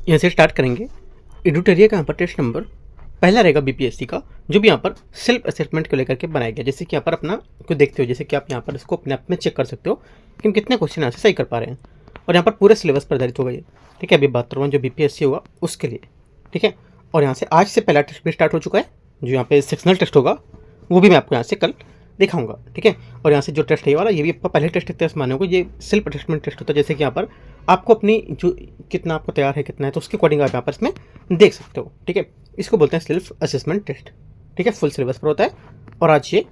यहाँ से स्टार्ट करेंगे। एडुटोरिया का यहाँ पर टेस्ट नंबर पहला रहेगा बीपीएससी का, जो भी यहाँ पर सेल्फ असेसमेंट को लेकर के बनाया गया। जैसे कि यहाँ पर अपना को देखते हो, जैसे कि आप यहाँ पर इसको अपने आप में चेक कर सकते हो कि हम कितने क्वेश्चन यहाँ से सही कर पा रहे हैं, और यहाँ पर पूरे सिलेबस पर आधारित होगा ये। ठीक है, अभी बात कर रहा हूँ जो बीपीएससी होगा उसके लिए। ठीक है, और यहाँ से आज से पहला टेस्ट भी स्टार्ट हो चुका है, जो यहाँ पे सेक्शनल टेस्ट होगा वो भी मैं आपको यहाँ से कल दिखाऊंगा। ठीक है, और यहाँ से जो टेस्ट है ये वाला, ये भी आपका पहले टेस्ट टेस्ट माने होगा, ये सेल्फ असेसमेंट टेस्ट होता है। जैसे कि यहाँ पर आपको अपनी जो कितना आपको तैयार है कितना है, तो उसके अकॉर्डिंग आप यहाँ पर इसमें देख सकते हो। ठीक है, इसको बोलते हैं सेल्फ असेसमेंट टेस्ट। ठीक है, फुल सिलेबस पर होता है, और आज ये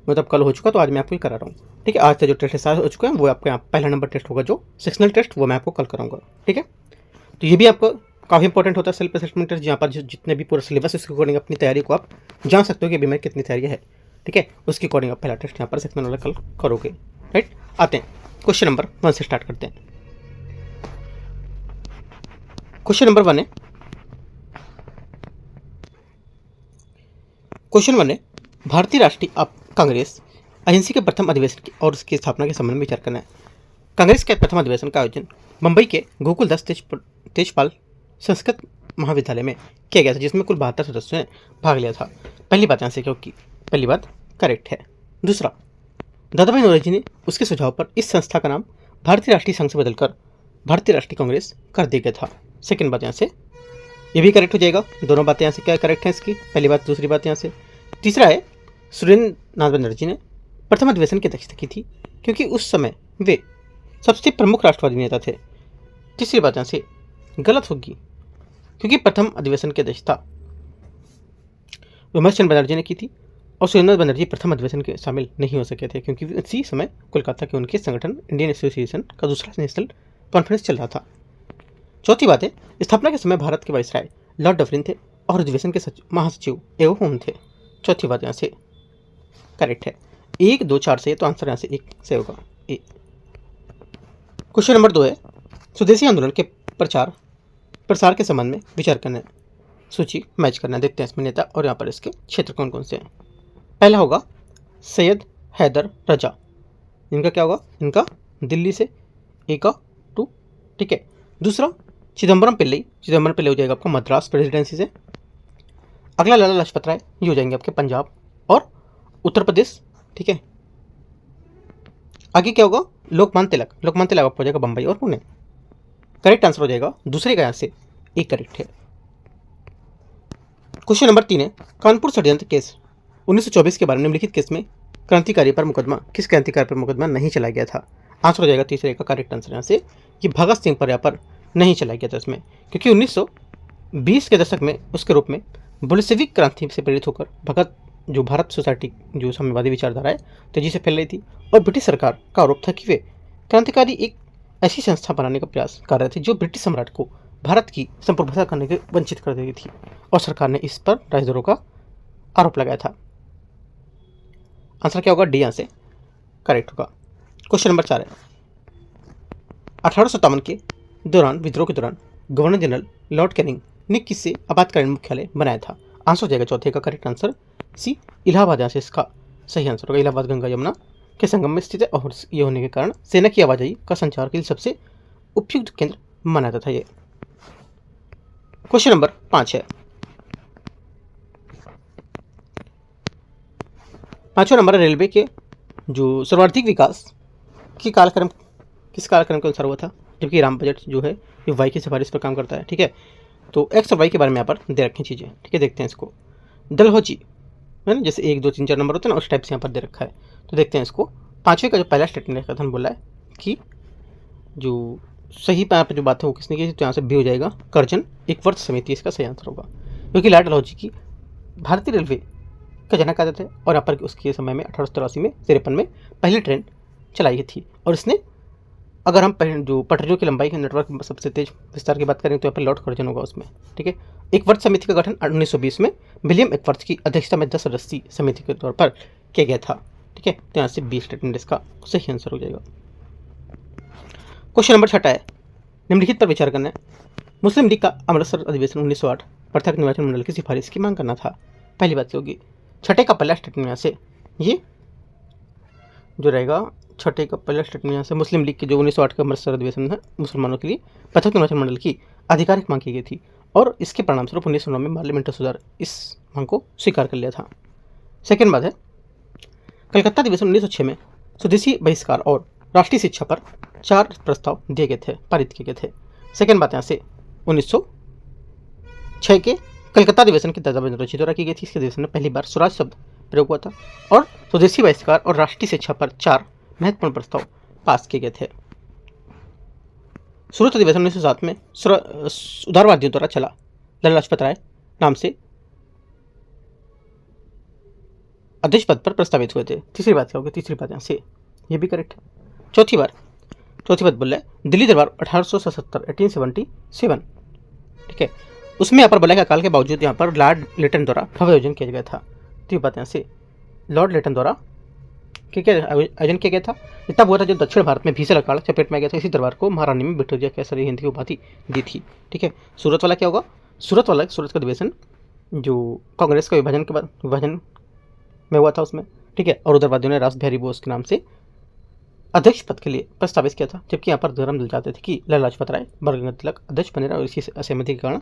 मतलब कल हो चुका, तो आज मैं आपको ये करा रहा हूँ। ठीक है, आज से जो टेस्ट स्टार्ट हो चुके हैं वो आपका यहाँ पहला नंबर टेस्ट होगा, जो सेक्शनल टेस्ट, वो मैं आपको कल कराऊंगा। ठीक है, तो ये भी आपको काफ़ी इंपॉर्टेंट होता है सेल्फ असेसमेंट टेस्ट, जहाँ पर जितने भी पूरा सिलेबस है उसके अकॉर्डिंग अपनी तैयारी को आप जान सकते हो कि अभी मैं कितनी तैयारी है। ठीक है, उसके अकॉर्डिंग आप पहला टेस्ट यहाँ पर सेक्शनल वाला कल करोगे। राइट, आते हैं क्वेश्चन नंबर 1 से स्टार्ट करते हैं। क्वेश्चन नंबर 1 है, क्वेश्चन 1 है, भारतीय राष्ट्रीय कांग्रेस एजेंसी के प्रथम अधिवेशन और उसकी स्थापना के संबंध में विचार करना है। कांग्रेस के प्रथम अधिवेशन का आयोजन मुंबई के गोकुलदास तेजपाल संस्कृत महाविद्यालय में किया गया था, जिसमें कुल 72 सदस्यों ने भाग लिया था। पहली बात यहाँ से, क्योंकि पहली बात करेक्ट है। दूसरा, दादाभाई नौरोजी ने उसके सुझाव पर इस संस्था का नाम भारतीय राष्ट्रीय संघ से बदलकर भारतीय राष्ट्रीय कांग्रेस कर दिया गया था। सेकंड बात यहाँ से, ये भी करेक्ट हो जाएगा। दोनों बातें यहाँ से क्या करेक्ट हैं इसकी, पहली बात दूसरी बात यहाँ से। तीसरा है, सुरेंद्र नाथ बनर्जी ने प्रथम अधिवेशन की अध्यक्षता की थी, क्योंकि उस समय वे सबसे प्रमुख राष्ट्रवादी नेता थे। तीसरी बात यहाँ से गलत होगी, क्योंकि प्रथम अधिवेशन की अध्यक्षता विमर्श चंद्र बनर्जी ने की थी, और सुरेंद्र बनर्जी प्रथम अधिवेशन के शामिल नहीं हो सके थे, क्योंकि इसी समय कोलकाता के उनके संगठन इंडियन एसोसिएशन का दूसरा नेशनल कॉन्फ्रेंस चल रहा था। चौथी बात है, स्थापना के समय भारत के वाइसराय लॉर्ड डफरिन थे, और अधिवेशन के महासचिव एवं होम थे। चौथी बात यहाँ से करेक्ट है। 1, 2, 4 से, तो आंसर यहाँ से 1 से होगा, ए। क्वेश्चन नंबर 2 है, स्वदेशी आंदोलन के प्रसार के संबंध में विचार करना है, सूची मैच करना है। देखते हैं इसमें नेता और यहाँ पर इसके क्षेत्र कौन कौन से हैं। पहला होगा सैयद हैदर रजा, इनका क्या होगा, इनका दिल्ली से ए का 2। ठीक है, दूसरा चिदम्बरम पिल्लई हो जाएगा आपका मद्रास प्रेसिडेंसी से। अगला लाला लाजपत राय, ये हो जाएंगे आपके पंजाब और उत्तर प्रदेश। ठीक है, आगे क्या होगा, लोकमान्य तिलक आपको हो जाएगा बम्बई और पुणे। करेक्ट आंसर हो जाएगा दूसरे का यहाँ से एक करेक्ट है। क्वेश्चन नंबर 3 है, कानपुर षड्यंत्र केस 1924 के बारे में निम्नलिखित केस में किस क्रांतिकारी पर मुकदमा नहीं चलाया गया था। आंसर हो जाएगा तीसरे का करेक्ट आंसर यहाँ से, कि भगत सिंह पर यहाँ पर नहीं चलाया गया था इसमें, क्योंकि 1920 के दशक में उसके रूप में बोल्शेविक क्रांति से प्रेरित होकर भगत जो भारत सोसाइटी जो साम्यवादी विचारधारा है तेजी से फैल रही थी, और ब्रिटिश सरकार का आरोप था कि वे क्रांतिकारी एक ऐसी संस्था बनाने का प्रयास कर रहे थे जो ब्रिटिश सम्राट को भारत की संप्रभुता करने के वंचित कर देती थी, और सरकार ने इस पर राजद्रोह का आरोप लगाया था। आंसर क्या होगा, डी यहाँ से करेक्ट होगा। क्वेश्चन नंबर 4 है, 1857 के दौरान विद्रोह के दौरान गवर्नर जनरल लॉर्ड कैनिंग ने किससे आपातकालीन मुख्यालय बनाया था। आंसर हो जाएगा चौथे का करेक्ट आंसर सी, इलाहाबाद। यहाँ से इसका सही आंसर होगा। इलाहाबाद गंगा यमुना के संगम में स्थित है, और ये होने के कारण सेना की आवाजाही का संचार के लिए सबसे उपयुक्त केंद्र माना जाता था ये। क्वेश्चन नंबर 5 है, 5वां नंबर रेलवे के जो सर्वाधिक विकास की कालक्रम किस कालक्रम के अनुसार हुआ था, जबकि राम बजट जो है ये वाई की सिफारिश पर काम करता है। ठीक है, तो एक्स और वाई के बारे में यहाँ पर दे रखी चीज़ें। ठीक है, देखते हैं इसको। डलहौजी है ना, जैसे 1, 2, 3, 4 नंबर होते हैं ना, उस टाइप से यहाँ पर दे रखा है। तो देखते हैं इसको। 5वें का जो पहला स्टेटमेंट कथन बोला है कि जो सही यहाँ पर जो बात है वो किसने की, तो यहाँ से भी हो जाएगा करजन एक वर्ष समिति, इसका सही आंसर होगा, क्योंकि लॉर्ड डलहौजी की भारतीय रेलवे का जनक आदत है, और यहाँ पर उसके समय में 1883 में 53 में पहली ट्रेन चलाई थी, और इसने अगर हम जो पटरियों की लंबाई के नेटवर्क सबसे तेज विस्तार की बात करें तो यहाँ पर लॉर्ड कर्जन होगा उसमें। ठीक है, एक वर्ष समिति का गठन 1920 में विलियम एक वर्ष की अध्यक्षता में 10 सदस्यीय समिति के तौर पर किया गया था। ठीक है, तो यहाँ से 20 स्टेटमेंट इसका सही आंसर हो जाएगा। क्वेश्चन नंबर 6 है, निम्नलिखित पर विचार करना है। मुस्लिम लीग का अमृतसर अधिवेशन 1908 पृथक निर्वाचन मंडल की सिफारिश की मांग करना था। पहली बात होगी। 6 का पहला स्टेटमेंट यहाँ से ये जो रहेगा, 6 का पहला स्टेटमेंट यहाँ से मुस्लिम लीग के जो 1908 का अमृतसर अधिवेशन है मुसलमानों के लिए पृथक निर्वाचन मंडल की आधिकारिक मांग की गई थी और इसके परिणाम स्वरूप 1909 में पार्लियामेंट सुधार इस मांग को स्वीकार कर लिया था। सेकेंड बात है, कलकत्ता अधिवेशन 1906 में स्वदेशी बहिष्कार और राष्ट्रीय शिक्षा पर 4 प्रस्ताव दिए गए थे, पारित किए गए थे। सेकेंड बात यहाँ से 1906 के कलकत्ता अधिवेशन की दस्तावेज रचित द्वारा की गई थी। इसके अधिवेशन में पहली बार स्वराज शब्द प्रयोग हुआ था और स्वदेशी बहिष्कार और राष्ट्रीय शिक्षा पर 4 महत्वपूर्ण प्रस्ताव पास किए गए थे। सूरत अधिवेशन 1907 में उदारवादियों द्वारा चला लाला लाजपत राय नाम से अध्यक्ष पद पर प्रस्तावित हुए थे। तीसरी बात क्या होगी? तीसरी बात यहाँ से ये भी करेक्ट है। चौथी बात बोल रहा है दिल्ली दरबार 1877 ठीक है, उसमें यहाँ पर बोला कि अकाल के बावजूद यहाँ पर लॉर्ड लिटन द्वारा भव्य आयोजन किया गया था। तो ये बात यहाँ से लॉर्ड लिटन द्वारा क्या आयोजन किया गया था। इतना हुआ था जो दक्षिण भारत में भीषण अकाल चपेट में आ गया था। इसी दरबार को महारानी में विक्टोरिया केसरी हिंद की उपाधि दी थी। ठीक है, सूरत वाला क्या होगा? सूरत का अधिवेशन जो कांग्रेस का विभाजन के बाद विभाजन में हुआ था उसमें, ठीक है, और उदारवादियों ने रास बिहारी बोस के नाम से अध्यक्ष पद के लिए प्रस्तावित किया था, जबकि यहाँ पर धर्म दिल चाहते थे कि लाला लाजपत राय बाल तिलक अध्यक्ष बने रहे और इसी असहमति के कारण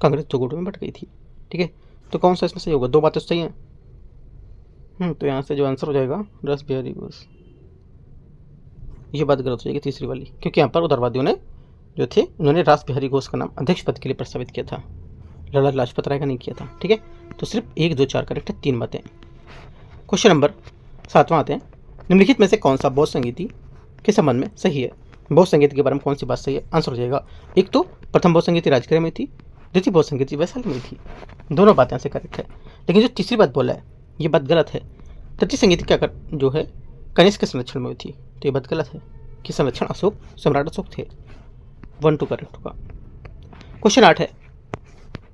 कांग्रेस दो गुटों में बट गई थी। ठीक है, तो कौन सा इसमें सही होगा? 2 बातें सही हैं। तो यहाँ से जो आंसर हो जाएगा रास बिहारी बोस, ये बात गलत हो जाएगी तीसरी वाली, क्योंकि यहाँ पर उदारवादियों ने जो थे उन्होंने रास बिहारी घोष का नाम अध्यक्ष पद के लिए प्रस्तावित किया था, लाला लाजपत राय का नहीं किया था। ठीक है, तो सिर्फ 1, 2, 4 करेक्ट है, 3 बातें। क्वेश्चन नंबर 7वां आते हैं, निम्नलिखित में से कौन सा बौद्ध संगीति के संबंध में सही है? बौद्ध संगीत के बारे में कौन सी बात सही है? आंसर हो जाएगा एक तो प्रथम बौद्ध संगीति राजगृह में थी, द्वितीय बौद्ध संगीति वैशाली में थी। दोनों बातें से करेक्ट है, लेकिन जो तीसरी बात बोला है ये बात गलत है। तृतीय संगीति क्या जो है कनिष्क के संरक्षण में हुई थी, तो ये बात गलत है कि संरक्षण अशोक सम्राट अशोक थे। 1, 2 करेक्ट होगा। क्वेश्चन 8 है,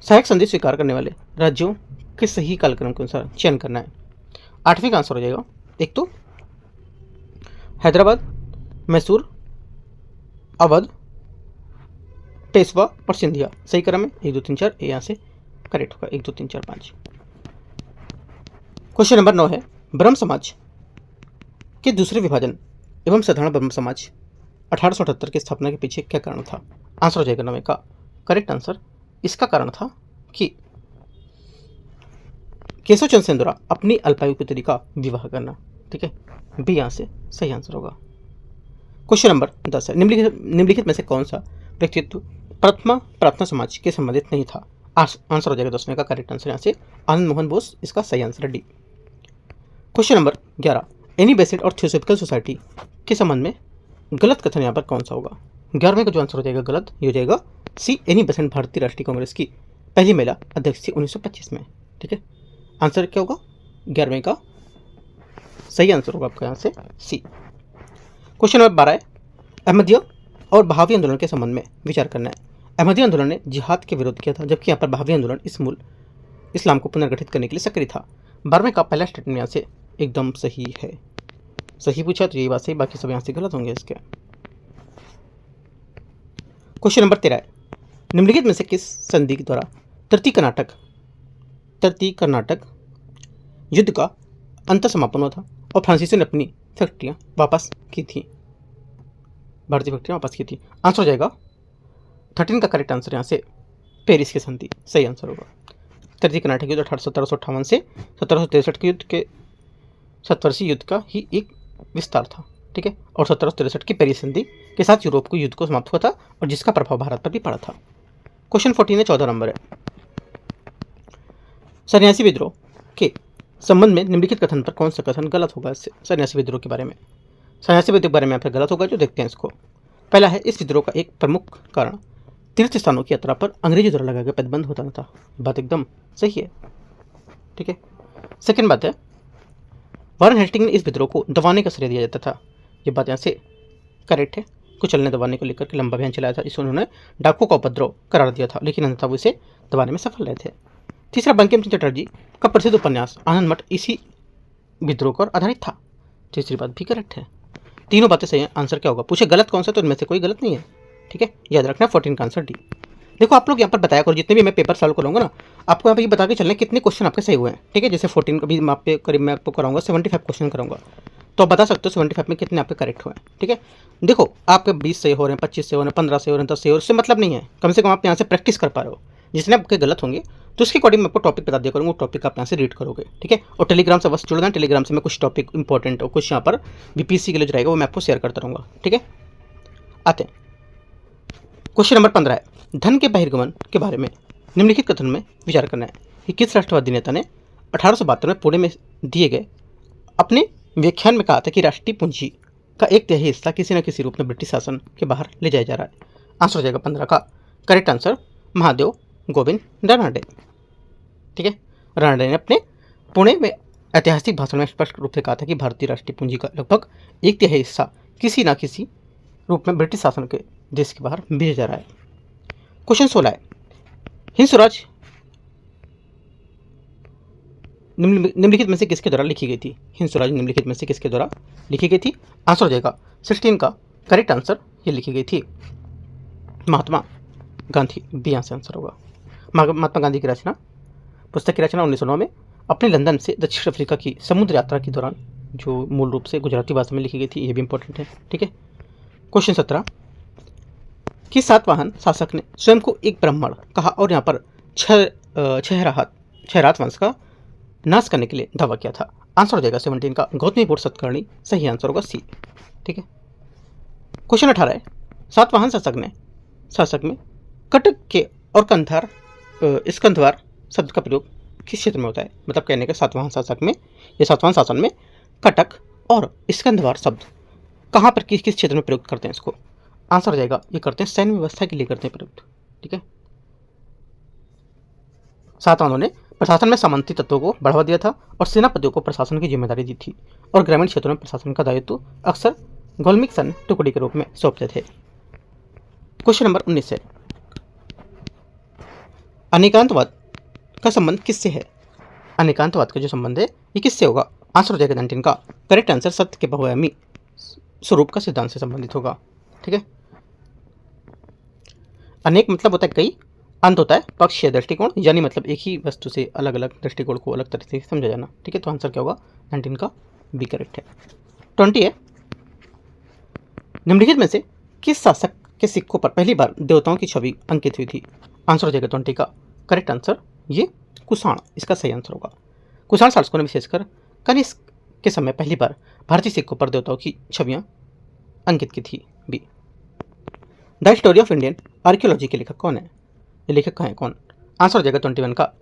सहायक संधि स्वीकार करने वाले राज्यों के सही कालक्रम के अनुसार चयन करना है। 8वें का आंसर हो जाएगा एक तो हैदराबाद, मैसूर, अवध, पेशवा और सिंधिया। सही क्रम है 1, 2, 3, 4, यहाँ से करेक्ट होगा 1, 2, 3, 4, 5। क्वेश्चन नंबर 9 है, ब्रह्म समाज के दूसरे विभाजन एवं साधारण ब्रह्म समाज 1878 की स्थापना के पीछे क्या कारण था? आंसर हो जाएगा 9 का करेक्ट आंसर। इसका कारण था कि केशव चंद्र सेन द्वारा अपनी अल्पायु पुत्री का विवाह करना। ठीक है, बी यहाँ से सही आंसर होगा। क्वेश्चन नंबर 10 है, निम्नलिखित में से कौन सा व्यक्तित्व प्रथमा प्रार्थना समाज के संबंधित नहीं था? आंसर हो जाएगा 10वें का करेक्ट आंसर यहाँ से आनंद मोहन बोस, इसका सही आंसर है D. Question number 11, Annie Besant और थियोसॉफिकल सोसाइटी के संबंध में गलत कथन यहाँ पर कौन सा होगा? 11वें का जो आंसर हो जाएगा गलत, ये हो जाएगा सी, एनी बेसेंट भारतीय राष्ट्रीय कांग्रेस की पहली महिला अध्यक्ष थी 1925 में। ठीक है, आंसर क्या होगा? 11वें का सही आंसर होगा आपका यहाँ से सी। क्वेश्चन नंबर 12 है, अहमदिया और बहावी आंदोलन के संबंध में विचार करना है। अहमदी आंदोलन ने जिहाद के विरोध किया था, जबकि यहाँ पर बहावी आंदोलन इस्लाम को पुनर्गठित करने के लिए सक्रिय था। 12वें का पहला स्टेटमेंट यहाँ से एकदम सही है। सही पूछा तो यही बात सही, बाकी सब यहाँ से गलत होंगे इसके। क्वेश्चन नंबर 13 है, निम्नलिखित में से किस संधि के द्वारा तृतीय कर्नाटक युद्ध का अंत समापन हुआ था और फ्रांसीसियों ने अपनी फैक्ट्रियां वापस की थी, भारतीय फैक्ट्रियां वापस की थी? आंसर हो जाएगा 13 का करेक्ट आंसर यहाँ से पेरिस की संधि सही आंसर होगा। तृतीय कर्नाटक युद्ध 1758 से 1763 के युद्ध के 70 युद्ध का ही एक विस्तार था। ठीक है, और 1763 की पेरिस संधि के साथ यूरोप को युद्ध को समाप्त हुआ था और जिसका प्रभाव भारत पर भी पड़ा था। क्वेश्चन 14 है, 14 नंबर है, सन्यासी विद्रोह के संबंध में निम्नलिखित कथन पर कौन सा कथन गलत होगा? सन्यासी विद्रोह के बारे में, सन्यासी विद्रोह के बारे में यहाँ पर गलत होगा, जो देखते हैं इसको। पहला है, इस विद्रोह का एक प्रमुख कारण तीर्थ स्थानों की यात्रा पर अंग्रेजों द्वारा लगाया गया प्रतिबंध होता था। बात एकदम सही है। ठीक है, सेकेंड बात है, वारेन हेस्टिंग ने इस विद्रोह को दबाने का श्रेय दिया जाता था। ये बात यहाँ से करेक्ट है। कुचल ने दबाने को लेकर के लंबा अभियान चलाया था, इसमें उन्होंने डाकुओं का उपद्रव करार दिया था, लेकिन अंततः वो इसे दबाने में सफल रहे थे। तीसरा, बंकिम चंद्र चटर्जी का प्रसिद्ध उपन्यास आनंद मठ इसी विद्रोह पर आधारित था। तीसरी बात भी करेक्ट है। तीनों बातें सही हैं। आंसर क्या होगा? पूछे गलत कौन सा, तो इनमें से कोई गलत नहीं है। ठीक है, याद रखना 14 का आंसर डी। देखो आप लोग यहाँ पर बताया करो, जितने भी मैं पेपर सॉल्व करूँगा ना, आपको यहाँ पर ये बता के चलना कितने क्वेश्चन आपके सही हुए हैं। ठीक है, जैसे 14 का भी मैं आपको कराऊंगा, 75 क्वेश्चन कराऊंगा, तो आप बता सकते हो 75 में कितने आपके करेक्ट हुए हैं। ठीक है, देखो आपके 20 सही हो रहे हैं, 25 सही हो रहे हैं, 15 सही हो रहे हैं, 10 सही हो रहे हैं, उससे मतलब नहीं है, कम से कम आप यहाँ से प्रैक्टिस कर पा रहे हो। जिसने आपके गलत होंगे तो उसके अकॉर्डिंग मैं आपको टॉपिक बता दिया करूँगा, वो टॉपिक आप यहाँ से रीड करोगे। ठीक है, और टेलीग्राम से बस जुड़ गए, टेलीग्राम से मैं कुछ टॉपिक इंपॉर्टेंट और कुछ यहाँ पर बीपीएससी के लिए जो रहेगा वो मैं आपको शेयर करता रहूँगा। ठीक है, आते हैं क्वेश्चन नंबर 15 है, धन के बहिर्गमन के बारे में निम्नलिखित कथन में विचार करना है कि किस राष्ट्रवादी नेता ने 1872 में पुणे में दिए गए अपने व्याख्यान में कहा था कि राष्ट्रीय पूंजी का 1/3 हिस्सा किसी न किसी रूप में ब्रिटिश शासन के बाहर ले जाया जा रहा है। आंसर हो जाएगा 15 का करेक्ट आंसर महादेव गोविंद रानडे। ठीक है, रानडे ने अपने पुणे में ऐतिहासिक भाषण में स्पष्ट रूप से कहा था कि भारतीय राष्ट्रीय पूंजी का लगभग 1/3 हिस्सा किसी न किसी रूप में ब्रिटिश शासन के देश के बाहर भेजा जा रहा है। क्वेश्चन 16 है, हिंद स्वराज निम्नलिखित में से किसके द्वारा लिखी गई थी? हिंद स्वराज निम्नलिखित में से किसके द्वारा लिखी गई थी? आंसर हो जाएगा 16 का करेक्ट आंसर ये लिखी गई थी Mahatma Gandhi. B answer answer होगा। महात्मा गांधी की रचना, पुस्तक की रचना 1909 में अपने लंदन से दक्षिण अफ्रीका की समुद्र यात्रा के दौरान जो मूल रूप से गुजराती भाषा में लिखी गई थी, ये भी इंपॉर्टेंट है। ठीक है, क्वेश्चन 17 कि सातवाहन शासक ने स्वयं को एक ब्राह्मण कहा और यहाँ पर छहरात वंश का नाश करने के लिए दावा किया था? आंसर हो जाएगा 17 का गौतमीपुत्र सतकर्णी। सही आंसर होगा सी। ठीक है, क्वेश्चन 18 है, सातवाहन शासक में कटक के और कंधार स्कंधवार शब्द का प्रयोग किस क्षेत्र में होता है? मतलब कहने का सातवाहन शासन में कटक और स्कंधवार शब्द कहाँ पर किस क्षेत्र में प्रयोग करते हैं इसको? आंसर हो जाएगा ये करते हैं सैन्य व्यवस्था के लिए करते हैं प्रयुक्त। ठीक है, सातवाहनों ने प्रशासन में सामंती तत्वों को बढ़ावा दिया था और सेनापतियों को प्रशासन की जिम्मेदारी दी थी और ग्रामीण क्षेत्रों में प्रशासन का दायित्व अक्सर गोलमिक सन टुकड़ी के रूप में सौंपते थे। क्वेश्चन नंबर 19 है, अनेकांतवाद का संबंध किससे है? अनेकांतवाद का जो संबंध है ये किससे होगा? आंसर हो जाएगा 19 का करेक्ट आंसर सत्य के बहुआयामी स्वरूप का सिद्धांत से संबंधित होगा। ठीक है, अनेक मतलब होता है कई, अंत होता है पक्ष या दृष्टिकोण, यानी मतलब एक ही वस्तु से अलग अलग दृष्टिकोण को अलग तरह से समझा जाना। ठीक है, तो आंसर क्या होगा? 19 का बी करेक्ट है। 20 है, निम्नलिखित में से किस शासक के सिक्कों पर पहली बार देवताओं की छवि अंकित हुई थी? आंसर हो जाएगा 20 का करेक्ट आंसर ये कुषाण, इसका सही आंसर होगा। कुषाण शासकों ने विशेषकर कनिष्क के समय पहली बार भारतीय सिक्कों पर देवताओं की छवियां अंकित की थी। B. The story of Indian archaeology के लेखक कौन है? ये लेखक हैं कौन? आंसर हो जाएगा 21 का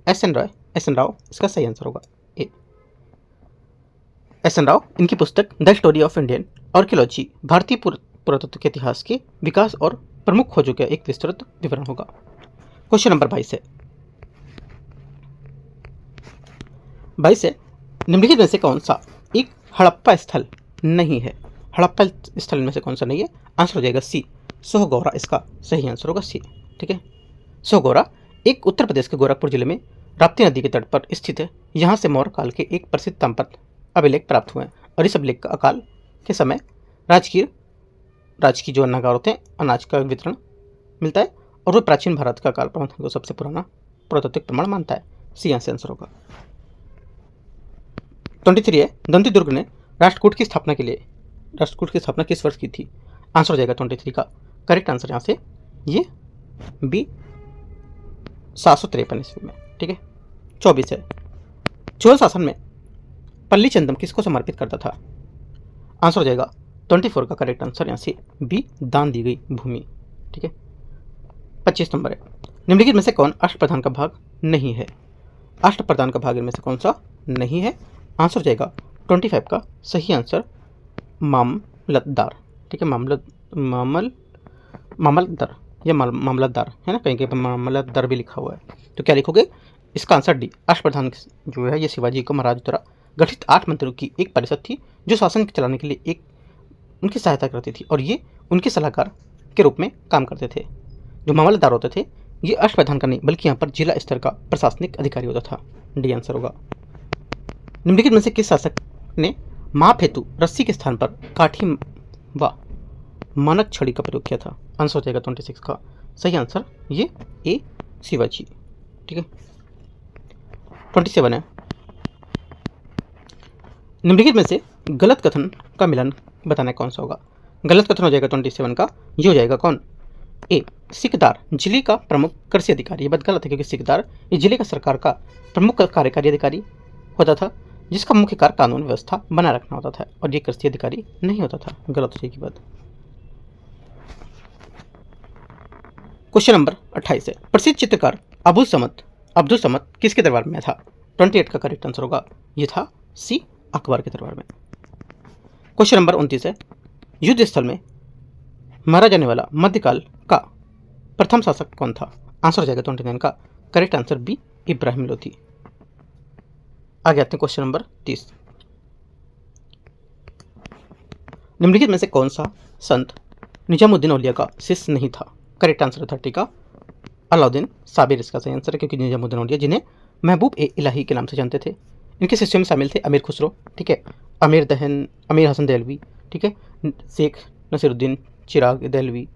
एस एन राव, इसका सही आंसर होगा ए। एस एन राव, इनकी पुस्तक the story of Indian archaeology भारतीय पुरातत्व के इतिहास के विकास और प्रमुख खोजों का एक विस्तृत विवरण होगा। क्वेश्चन नंबर 22 है, निम्नलिखित में से कौन सा एक हड़प्पा स्थल नहीं है? हड़प्पा स्थल में से कौन सा नहीं है? आंसर हो जाएगा सी सोहगौरा, इसका सही आंसर होगा सी। ठीक है, सोहगौरा एक उत्तर प्रदेश के गोरखपुर जिले में राप्ती नदी के तट पर स्थित है। यहाँ से मौर्य काल के एक प्रसिद्ध ताम्रपत्र अभिलेख प्राप्त हुए हैं और इस अभिलेख का अकाल के समय राजकीय जो अन्नागार होते हैं अनाज का वितरण मिलता है और वो प्राचीन भारत का अकाल प्रबंधन को सबसे पुराना पुरातात्विक प्रमाण मानता है। सी आंसर होगा। 23 है, दंती दुर्ग ने राष्ट्रकूट की स्थापना किस वर्ष की थी? आंसर हो जाएगा 23 का करेक्ट आंसर यहाँ से ये बी 753 ईस्वी में। ठीक है, 24 है, चोल शासन में पल्ली चंदम किसको समर्पित करता था? आंसर हो जाएगा 24 का करेक्ट आंसर यहाँ से बी दान दी गई भूमि। ठीक है, 25 नंबर है, निम्नलिखित में से कौन अष्टप्रधान का भाग नहीं है? अष्टप्रधान का भाग इनमें से कौन सा नहीं है? आंसर हो जाएगा 25 का सही आंसर मामलतदार। ठीक है, मामलतदार या मामलतदार है ना, कहीं कहीं पर मामलतदार भी लिखा हुआ है, तो क्या लिखोगे? इसका आंसर डी। अष्टप्रधान जो है ये शिवाजी को महाराज द्वारा गठित 8 मंत्रियों की एक परिषद थी जो शासन चलाने के लिए उनकी सहायता करती थी और ये उनके सलाहकार के रूप में काम करते थे। जो मामलतदार होते थे ये अष्टप्रधान का नहीं बल्कि यहाँ पर जिला स्तर का प्रशासनिक अधिकारी होता था। डी आंसर होगा। निम्नलिखित में से किस शासक ने माप हेतु रस्सी के स्थान पर काठी व मानक छड़ी का प्रयोग किया था? आंसर हो जाएगा 26 का सही आंसर ये ए शिवाजी। ठीक है, 27 है, निम्नलिखित में से गलत कथन का मिलान बताना कौन सा होगा। गलत कथन हो जाएगा 27 का, ये हो जाएगा कौन, ए सिकदार जिले का प्रमुख कृषि अधिकारी। ये बात गलत है क्योंकि सिकदार ये जिले का सरकार का प्रमुख कार्यकारी अधिकारी होता था जिसका मुख्य कार्य कानून व्यवस्था बनाए रखना होता था, और ये कृषि अधिकारी नहीं होता था। गलत हो जाएगी बात। क्वेश्चन नंबर 28 है, प्रसिद्ध चित्रकार अब्दुल समद किसके दरबार में था। 28 का करेक्ट आंसर होगा, ये था सी अकबर के दरबार में। क्वेश्चन नंबर 29 है, युद्ध स्थल में मारा जाने वाला मध्यकाल का प्रथम शासक कौन था। आंसर हो जाएगा 29 का correct answer B Ibrahim Lodi. आगे आते हैं क्वेश्चन नंबर 30, निम्नलिखित में से कौन सा संत निजामुद्दीन औलिया का शिष्य नहीं था। करेक्ट आंसर 30 का अलाउद्दीन साबिर इसका सही आंसर है, क्योंकि निजामुद्दीन औलिया जिन्हें महबूब ए इलाही के नाम से जानते थे, इनके शिष्यों में शामिल थे अमीर खुसरो, ठीक है, अमीर हसन दहलवी, ठीक है, शेख नसीरुद्दीन चिराग दहलवी,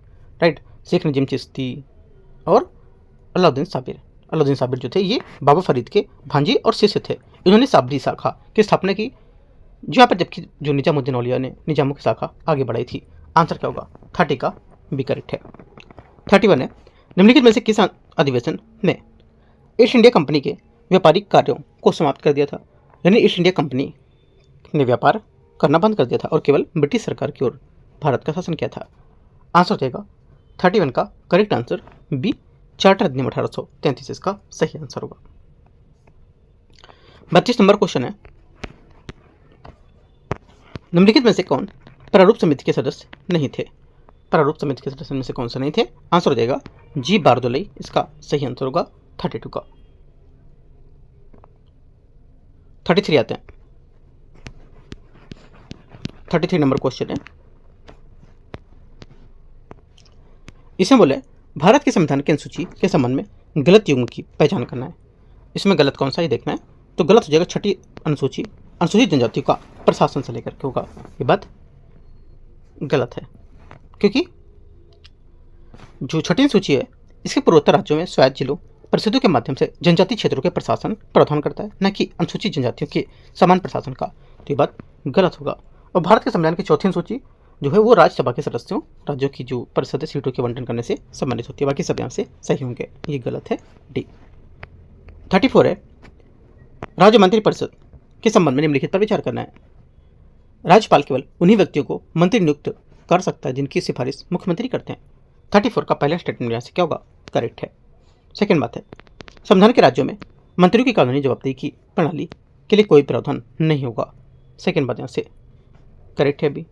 राइट, शेख नजीम चिश्ती और अलाउद्दीन साबिर जो थे ये बाबा फरीद के भांजे और शिष्य थे। इन्होंने साबरी शाखा की स्थापना की जो यहाँ पर, जबकि जो निजामुद्दीन औलिया ने निजामों की शाखा आगे बढ़ाई थी। आंसर क्या होगा, 30 का बी करेक्ट है। 31 है, निम्नलिखित में से किस अधिवेशन ने ईस्ट इंडिया कंपनी के व्यापारिक कार्यों को समाप्त कर दिया था। यानी ईस्ट इंडिया कंपनी ने व्यापार करना बंद कर दिया था और केवल ब्रिटिश सरकार की ओर भारत का शासन किया था। आंसर हो जाएगा 31 का करेक्ट आंसर बी चार्टर अधिनियम 1833 इसका सही आंसर होगा। 32 नंबर क्वेश्चन है, निम्नलिखित में से कौन प्रारूप समिति के सदस्य नहीं थे। प्रारूप समिति के सदस्य में से कौन सा नहीं थे। आंसर हो जाएगा जी बारदोलाई इसका सही आंसर होगा 32 का। 33 आते हैं, 33 नंबर क्वेश्चन है, इसमें बोले भारत के संविधान की अनुसूची के संबंध में गलत युग्म की पहचान करना है। इसमें गलत कौन सा ये देखना है, तो गलत हो जाएगा छठी अनुसूची, अनुसूचित जनजातियों का प्रशासन से लेकर के होगा। ये बात गलत है क्योंकि जो छठी सूची है इसके पूर्वोत्तर राज्यों में स्वायत्त जिलों परिषदों के माध्यम से जनजातीय क्षेत्रों के प्रशासन प्रावधान करता है, न कि अनुसूचित जनजातियों के समान प्रशासन का। तो ये बात गलत होगा। और भारत के संविधान की चौथी अनुसूची जो है वो राज्यसभा के सदस्यों राज्यों की जो परिषद सीटों के आवंटन करने से संबंधित होती है, बाकी सब यहाँ से सही होंगे। ये गलत है डी। 34 है, राज्य मंत्री परिषद के संबंध में निम्नलिखित पर विचार करना है। राज्यपाल केवल उन्हीं व्यक्तियों को मंत्री नियुक्त कर सकता है जिनकी सिफारिश मुख्यमंत्री करते हैं। 34 का पहला स्टेटमेंट यहाँ से क्या होगा, करेक्ट है। सेकेंड बात है, संविधान के राज्यों में मंत्रियों की कानूनी जवाबदेही की प्रणाली के लिए कोई प्रावधान नहीं होगा। सेकेंड बात यहाँ से करेक्ट है अभी।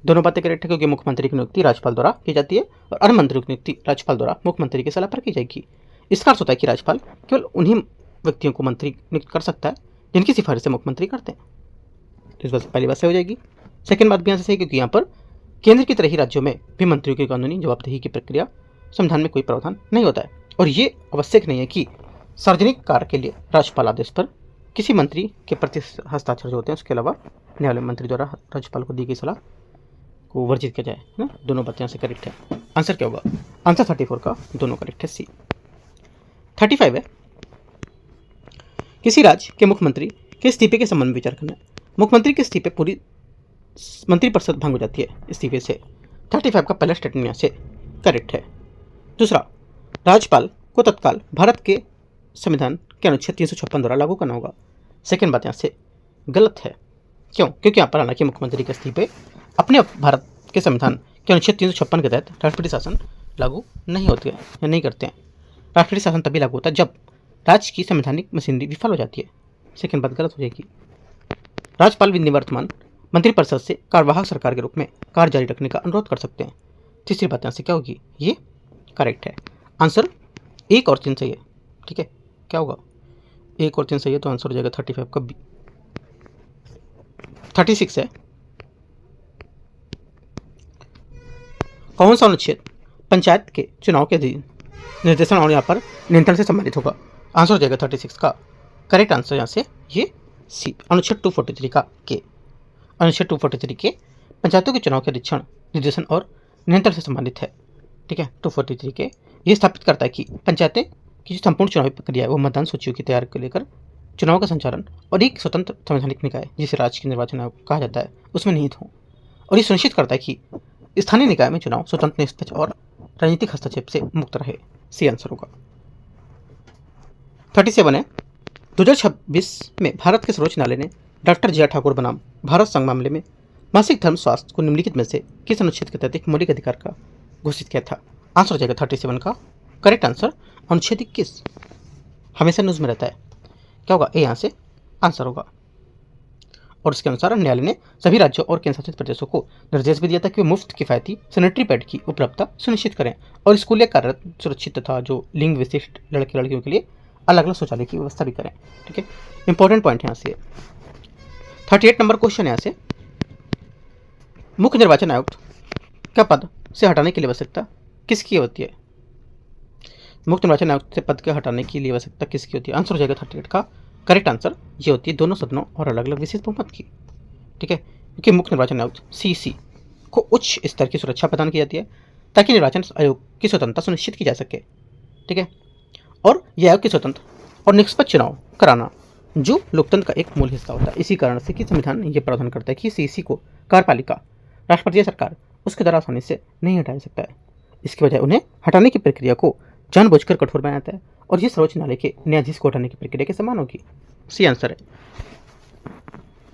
दोनों बातें करेक्ट है क्योंकि मुख्यमंत्री की नियुक्ति राज्यपाल द्वारा की जाती है और अन्य मंत्रियों की नियुक्ति राज्यपाल द्वारा मुख्यमंत्री की सलाह पर की जाएगी। इसका अर्थ होता है कि राज्यपाल केवल उन्हीं व्यक्तियों को मंत्री नियुक्त कर सकता है जिनकी सिफारिश से मुख्यमंत्री करते हैं। तो इस बात पहली बात सही हो जाएगी। सेकेंड बात भी यहाँ से सही क्योंकि यहाँ पर केंद्र की तरह ही राज्यों में भी मंत्रियों की कानूनी जवाबदेही की प्रक्रिया संविधान में कोई प्रावधान नहीं होता है और ये आवश्यक नहीं है कि सार्वजनिक कार्य के लिए राज्यपाल आदेश पर किसी मंत्री के प्रति हस्ताक्षर जो होते हैं उसके अलावा न्यायालय मंत्री द्वारा राज्यपाल को दी गई सलाह को वर्जित किया जाए, है ना। दोनों बातें यहाँ से करेक्ट है। आंसर क्या होगा, आंसर 34 का दोनों करेक्ट है सी। 35 है, किसी राज्य के मुख्यमंत्री के इस्तीफे के संबंध में विचार करना है। मुख्यमंत्री के इस्तीफे पूरी मंत्रिपरिषद भंग हो जाती है इस्तीफे से। 35 का पहला स्टेटमेंट यहाँ से करेक्ट है। दूसरा, राज्यपाल को तत्काल भारत के संविधान के अनुच्छेद 356 द्वारा लागू करना होगा। सेकेंड बात यहाँ से गलत है। क्यों, क्योंकि यहाँ पर हालांकि मुख्यमंत्री के इस्तीफे अपने भारत के संविधान के अनुच्छेद 356 के तहत राष्ट्रपति शासन लागू नहीं होते हैं या नहीं करते हैं। राष्ट्रपति शासन तभी लागू होता है जब राज्य की संवैधानिक मशीनरी विफल हो जाती है। सेकेंड बात गलत हो जाएगी। राज्यपाल निवर्तमान मंत्रिपरिषद से कार्यवाहक सरकार के रूप में कार्य जारी रखने का अनुरोध कर सकते हैं। तीसरी बात यहाँ से क्या होगी, ये करेक्ट है। आंसर 1 और 3 सही है, ठीक है। क्या होगा, 1 और 3 सही है तो आंसर हो जाएगा 35 का बी। 36 है, कौन सा अनुच्छेद पंचायत के चुनाव के निर्देशन और यहाँ पर नियंत्रण से संबंधित होगा। आंसर हो जाएगा 36 का करेक्ट आंसर यहाँ से ये सी, अनुच्छेद 243 का के। अनुच्छेद 243 के पंचायतों के चुनाव के निर्देशन और नियंत्रण से संबंधित है, ठीक है। 243 के ये स्थापित करता है कि पंचायतें की जो संपूर्ण चुनावी प्रक्रिया है वो मतदान सूचियों की तैयारी को लेकर चुनाव का संचालन और एक स्वतंत्र संवैधानिक निकाय जिसे राज्य के निर्वाचन आयोग कहा जाता है उसमें निहित हो, और ये सुनिश्चित करता है कि स्थानीय निकाय में चुनाव स्वतंत्र, निष्पक्ष और राजनीतिक हस्तक्षेप से मुक्त रहे। सी आंसर होगा। 37 है, 2026 में भारत के सर्वोच्च न्यायालय ने डॉक्टर जिया ठाकुर बनाम भारत संघ मामले में मासिक धर्म स्वास्थ्य को निम्नलिखित में से किस अनुच्छेद के तहत एक मौलिक अधिकार का घोषित किया था? आंसर हो जाएगा 37 का करेक्ट आंसर अनुच्छेद 21। हमेशा न्यूज में रहता है, क्या होगा? ए यहाँ से आंसर होगा। और इसके अनुसार न्यायालय ने सभी राज्यों और केंद्र शासित प्रदेशों को निर्देश भी दिया था कि वे मुफ्त किफायती सैनिटरी पैड की उपलब्धता सुनिश्चित करें और स्कूलीय कार्यरत सुरक्षित तथा जो लिंग विशिष्ट लड़के लड़कियों के लिए अलग अलग शौचालय की व्यवस्था भी करें। ठीक है, इंपॉर्टेंट पॉइंट यहाँ से 38 नंबर क्वेश्चन यहाँ से, मुख्य निर्वाचन आयुक्त का पद से हटाने की लिए आवश्यकता किसकी होती है? मुख्य निर्वाचन आयुक्त से पद के हटाने की लिए आवश्यकता किसकी होती है? आंसर हो जाएगा 38 का करेक्ट आंसर ये होती है दोनों सदनों और अलग अलग विशेष बहुमत की। ठीक है, क्योंकि मुख्य निर्वाचन आयुक्त सीसी को उच्च स्तर की सुरक्षा प्रदान की जाती है ताकि निर्वाचन आयोग की स्वतंत्रता सुनिश्चित की जा सके। ठीक है, और यह आयोग की स्वतंत्र और निष्पक्ष चुनाव कराना जो लोकतंत्र का एक मूल हिस्सा होता है। इसी कारण से कि संविधान ये प्रावधान करता है कि सीसी को कार्यपालिका, राष्ट्रपति या सरकार उसके द्वारा आसानी से नहीं हटाया सकता है। इसकी वजह उन्हें हटाने की प्रक्रिया को जानबूझकर कठोर बनाता है और ये सर्वोच्च न्यायालय के न्यायाधीश को हटाने की प्रक्रिया के समान होगी। सी आंसर है।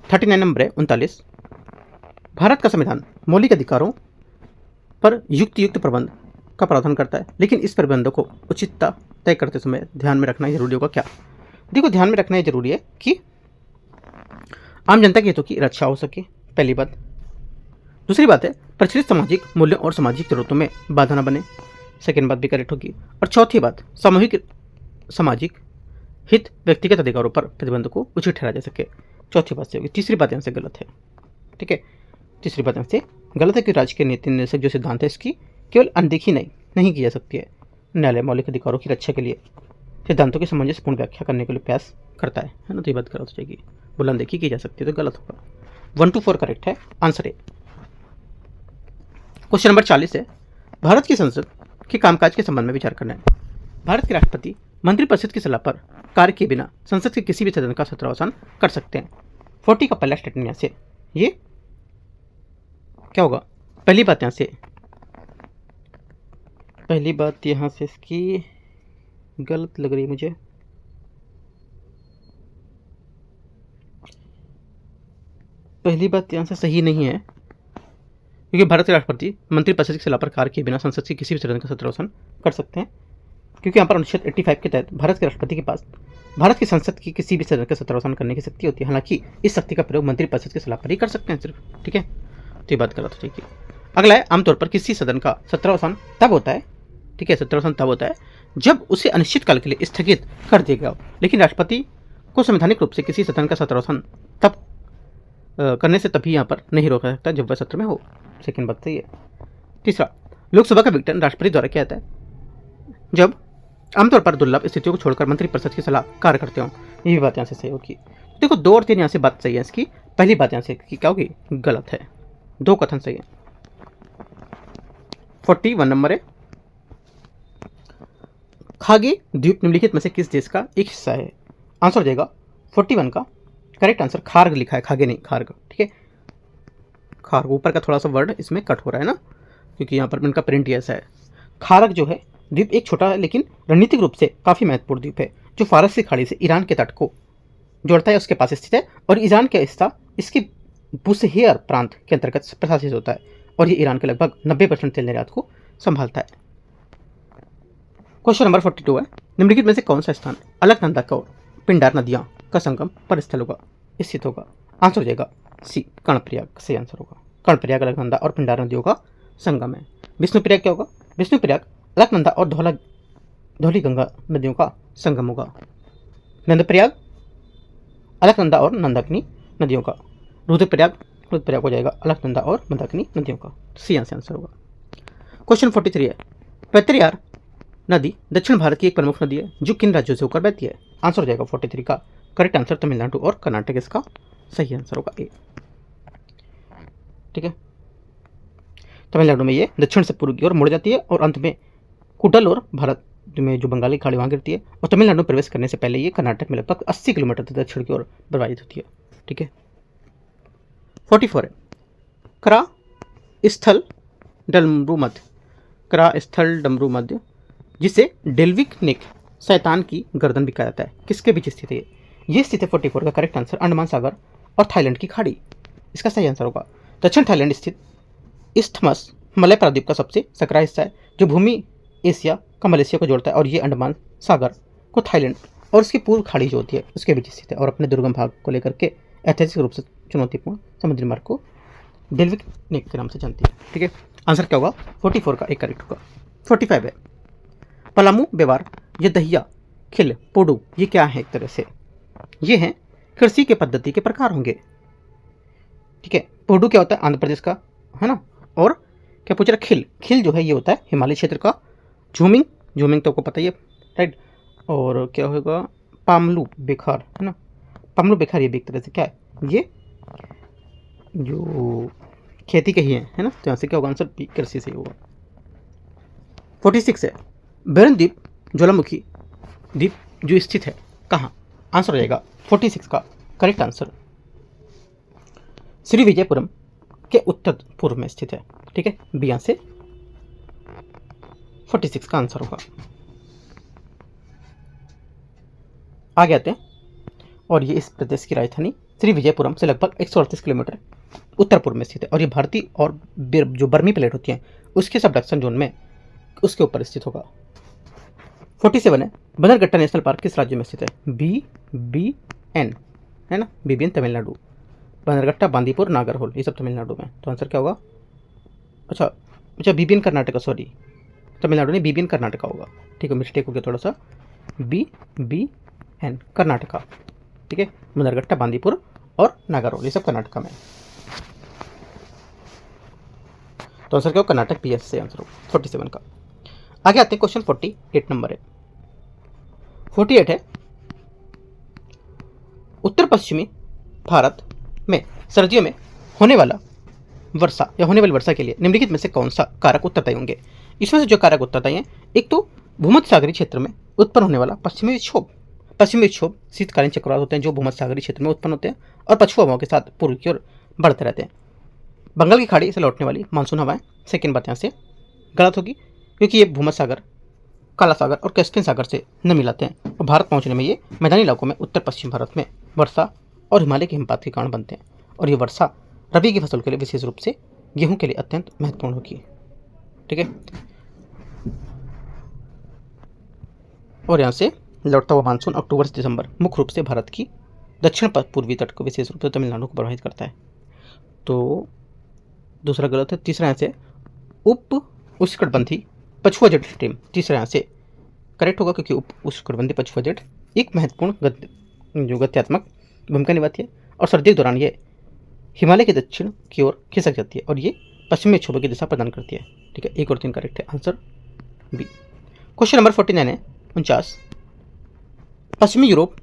39 नंबर है 39, भारत का संविधान मौलिक अधिकारों पर युक्त प्रबंध का प्रावधान करता है, लेकिन इस प्रबंध को उचितता तय करते समय ध्यान में रखना जरूरी होगा। क्या? देखो, ध्यान में रखना ये जरूरी है कि आम जनता के हितों की रक्षा हो सके, पहली बात। दूसरी बात है प्रचलित सामाजिक मूल्यों और सामाजिक जरूरतों में बाधा न बने, सेकेंड बात भी करेक्ट होगी। और चौथी बात, सामूहिक सामाजिक हित व्यक्तिगत अधिकारों पर प्रतिबंध को उचित ठहराया जा सके, चौथी बात से होगी। तीसरी बात यहाँ से गलत है। ठीक है, तीसरी बात यहाँ से गलत है कि राज्य के नीति निर्देशक जो सिद्धांत है इसकी केवल अनदेखी नहीं की जा सकती है। न्यायालय मौलिक अधिकारों की रक्षा के लिए सिद्धांतों की सामंजस्यपूर्ण व्याख्या करने के लिए प्रयास करता है ना, तो ये बात गलत हो जाएगी। बोला अनदेखी की जा सकती है तो गलत होगा। 1 to 4 करेक्ट है, आंसर है। क्वेश्चन नंबर 40 है, भारत की संसद के कामकाज के संबंध में विचार करना है। भारत के राष्ट्रपति मंत्रिपरिषद की सलाह पर कार्य किए बिना संसद के किसी भी सदन का सत्रावसान कर सकते हैं। 40 का पहला स्टेटमेंट यहाँ से ये क्या होगा? पहली बात यहाँ से इसकी गलत लग रही है मुझे। पहली बात यहाँ से सही नहीं है, क्योंकि भारत के राष्ट्रपति मंत्रिपरिषद की सलाह पर कार्य किए बिना संसद के किसी भी सदन का सत्रावसान कर सकते हैं, क्योंकि यहाँ पर अनुच्छेद 85 के तहत भारत के राष्ट्रपति के पास भारत की संसद की किसी भी सदन का सत्रावसान करने की शक्ति होती है। हालांकि इस शक्ति का प्रयोग मंत्रिपरिषद की सलाह पर ही कर सकते हैं सिर्फ। ठीक है, तो ये बात गलत हो जाएगी। अगला है, आमतौर पर किसी सदन का सत्रावसान तब होता है, ठीक है, सत्रावसान तब होता है जब उसे अनिश्चित काल के लिए स्थगित कर दिया गया हो, लेकिन राष्ट्रपति को संवैधानिक रूप से किसी सदन का सत्रावसान तब करने से तभी यहाँ पर नहीं रोका सकता जब वह सत्र में हो, सेकेंड बात सही है। तीसरा, लोकसभा का विघटन राष्ट्रपति द्वारा किया जाता है जब आमतौर पर दुर्लभ स्थितियों को छोड़कर मंत्रिपरिषद की सलाह कार्य करते हो, ये भी बात यहाँ से सही होगी। देखो 2 और 3 यहाँ से बात सही है इसकी, पहली बात यहाँ से क्या होगी? गलत है, 2 कथन सही है। 41 नंबर है, खागे द्वीप निम्नलिखित में से किस देश का एक हिस्सा है? आंसर हो जाएगा 41 का करेक्ट आंसर खार्ग लिखा है, खागे नहीं खार्ग। ठीक है, खार्ग ऊपर का थोड़ा सा वर्ड इसमें कट हो रहा है ना, क्योंकि यहाँ पर इनका प्रिंट ऐसा है। खार्ग जो है द्वीप एक छोटा है लेकिन रणनीतिक रूप से काफी महत्वपूर्ण द्वीप है जो फारसी खाड़ी से ईरान के तट को जोड़ता है, उसके पास स्थित है और ईरान का हिस्सा इसकी बुसहेयर प्रांत के अंतर्गत प्रशासित होता है और ये ईरान के लगभग 90% तेल निर्यात को संभालता है। क्वेश्चन नंबर 42 है, निम्नलिखित में से कौन सा स्थान अलकनंदा और पिंडार नदियां का संगम पर स्थित होगा, स्थित होगा? आंसर हो जाएगा सी कर्णप्रयाग, सही आंसर होगा। कर्णप्रयाग अलकनंदा और पिंडार नदियों का संगम है। विष्णुप्रयाग क्या होगा? विष्णुप्रयाग अलकनंदा और धौली गंगा नदियों का संगम होगा। नंदप्रयाग अलकनंदा और मंदाकिनी नदियों का। रुद्रप्रयाग हो जाएगा अलकनंदा और मंदाकिनी नदियों का, सी आंसर होगा। क्वेश्चन 43 है, पैत्रियार नदी दक्षिण भारत की एक प्रमुख नदी है जो किन राज्यों से होकर बहती है? आंसर हो जाएगा 43 का करेक्ट आंसर तमिलनाडु और कर्नाटक, इसका सही आंसर होगा ए। ठीक है, तमिलनाडु में ये दक्षिण से पूर्व की ओर मुड़ जाती है और अंत में कुडल और में जो बंगाली खाड़ी वहाँ गिरती है, और तमिलनाडु में प्रवेश करने से पहले ये कर्नाटक में लगभग 80 किलोमीटर तक दक्षिण की ओर प्रवाहित होती है। ठीक है। 44 है करा स्थल डमरू मध्य, करा स्थल डमरू मध्य, जिसे डेल्विक नेक शैतान की गर्दन भी कहा जाता है, किसके बीच स्थित है ये स्थित है 44 का करेक्ट आंसर अंडमान सागर और थाईलैंड की खाड़ी, इसका सही आंसर होगा। दक्षिण थाईलैंड स्थित इस्थमस मलय प्राद्वीप का सबसे सकरा हिस्सा है जो भूमि एशिया का मलेशिया को जोड़ता है, और ये अंडमान सागर को थाईलैंड और उसकी पूर्व खाड़ी जो होती है उसके बीच स्थित है, और अपने दुर्गम भाग को लेकर के ऐतिहासिक रूप से चुनौतीपूर्ण समुद्री मार्ग को डेल्विक नेक के नाम से जानती है। ठीक है। आंसर क्या होगा 44 का एक करेक्ट होगा। 45 है पलामू, बेवार, ये दहिया, खिल, पोडू, ये क्या है? एक तरह से ये हैं कृषि के पद्धति के प्रकार होंगे। ठीक है। पोडू क्या होता है? आंध्र प्रदेश का है ना। और क्या पूछ रहा? खिल, खिल जो है ये होता है हिमालय क्षेत्र का। झूमिंग, झूमिंग तो आपको पता ही है राइट। और क्या होगा? पामलू बेखार है ना, पामलू बेखार ये भी एक तरह से क्या है? ये जो खेती के ही है ना, तो यहाँ से क्या होगा? आंसर बी कृषि से होगा। 46 है बेरन द्वीप ज्वालामुखी द्वीप जो स्थित है कहाँ? आंसर हो जाएगा 46 का करेक्ट आंसर श्री विजयपुरम के उत्तर पूर्व में स्थित है। ठीक है। बी यहाँ से 46 का आंसर होगा। आगे आते हैं, और ये इस प्रदेश की राजधानी श्री विजयपुरम से लगभग 138 किलोमीटर उत्तर पूर्व में स्थित है, और ये भारतीय और जो बर्मी प्लेट होती हैं उसके सबडक्शन जोन में उसके ऊपर स्थित होगा। 47 है बदरघट्टा नेशनल पार्क किस राज्य में स्थित है? BBN है ना, BBN तमिलनाडु। बदरघट्टा, बांदीपुर, नागरहोल ये सब तमिलनाडु में, तो आंसर क्या होगा? अच्छा BBN कर्नाटक, सॉरी तमिलनाडु नहीं, BBN कर्नाटका होगा। ठीक है, मिस्टेक हो गया थोड़ा सा। BBN कर्नाटका। ठीक है। बदरघट्टा, बांदीपुर और नागरहोल ये सब कर्नाटका में, तो आंसर क्या होगा? कर्नाटक, PS से आंसर होगा 47 का। आगे आते हैं क्वेश्चन 48 नंबर है। 48 है उत्तर पश्चिमी भारत में सर्दियों में होने वाला वर्षा या होने वाली वर्षा के लिए निम्नलिखित में से कौन सा कारक उत्तरदायी होंगे? इसमें से जो कारक उत्तरदायी हैं, एक तो भूमध्य सागरीय क्षेत्र में उत्पन्न होने वाला पश्चिमी विक्षोभ शीतकालीन चक्रवात होते हैं जो भूमध्य सागरीय क्षेत्र में उत्पन्न होते हैं और पछुआ हवाओं के साथ पूर्व की ओर बढ़ते रहते हैं। बंगाल की खाड़ी से लौटने वाली मानसून हवाएं, सेकेंड बात यहाँ से गलत होगी क्योंकि ये भूमध्य सागर, काला सागर और कैस्पियन सागर से नमी लाते हैं, और भारत पहुंचने में ये मैदानी इलाकों में उत्तर पश्चिम भारत में वर्षा और हिमालय के हिमपात के कारण बनते हैं, और ये वर्षा रबी की फसल के लिए विशेष रूप से गेहूं के लिए अत्यंत महत्वपूर्ण होगी। ठीक है। और यहाँ से लौटता हुआ मानसून अक्टूबर से दिसंबर मुख्य रूप से भारत की दक्षिण पूर्वी तट को विशेष रूप से तमिलनाडु को प्रभावित करता है, तो दूसरा गलत है। तीसरा यहाँ से उप उष्णकटिबंधीय पछुआ जेट स्ट्रीम, तीसरा यहाँ से करेक्ट होगा क्योंकि उप उष्णकटिबंधीय पछुआ जेट एक महत्वपूर्ण जो गत्यात्मक भूमिका निभाती है, और सर्दी के दौरान ये हिमालय के दक्षिण की ओर खिसक जाती है और ये पश्चिमी विक्षोभ की दिशा प्रदान करती है। ठीक है, 1 और 3 करेक्ट है, आंसर बी। क्वेश्चन नंबर 49 है 49। पश्चिमी यूरोप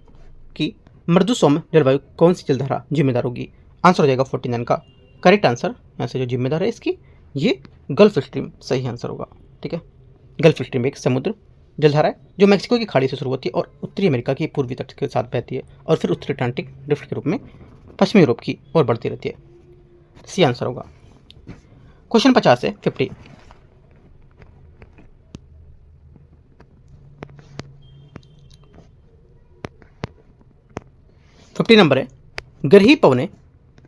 की मृदु सौम्य जलवायु कौन सी जलधारा जिम्मेदार होगी? आंसर हो जाएगा 49 का करेक्ट आंसर यहाँ से जो जिम्मेदार है इसकी ये गल्फ स्ट्रीम सही आंसर होगा। ठीक है। गल्फ स्ट्रीम एक समुद्र जलधारा है जो मैक्सिको की खाड़ी से शुरू होती है और उत्तरी अमेरिका की पूर्वी तट के साथ बहती है और फिर उत्तरी अटलांटिक ड्रिफ्ट के रूप में पश्चिमी यूरोप की ओर बढ़ती रहती है। सी आंसर होगा। क्वेश्चन 50 है 50। नंबर है गर्ही पवने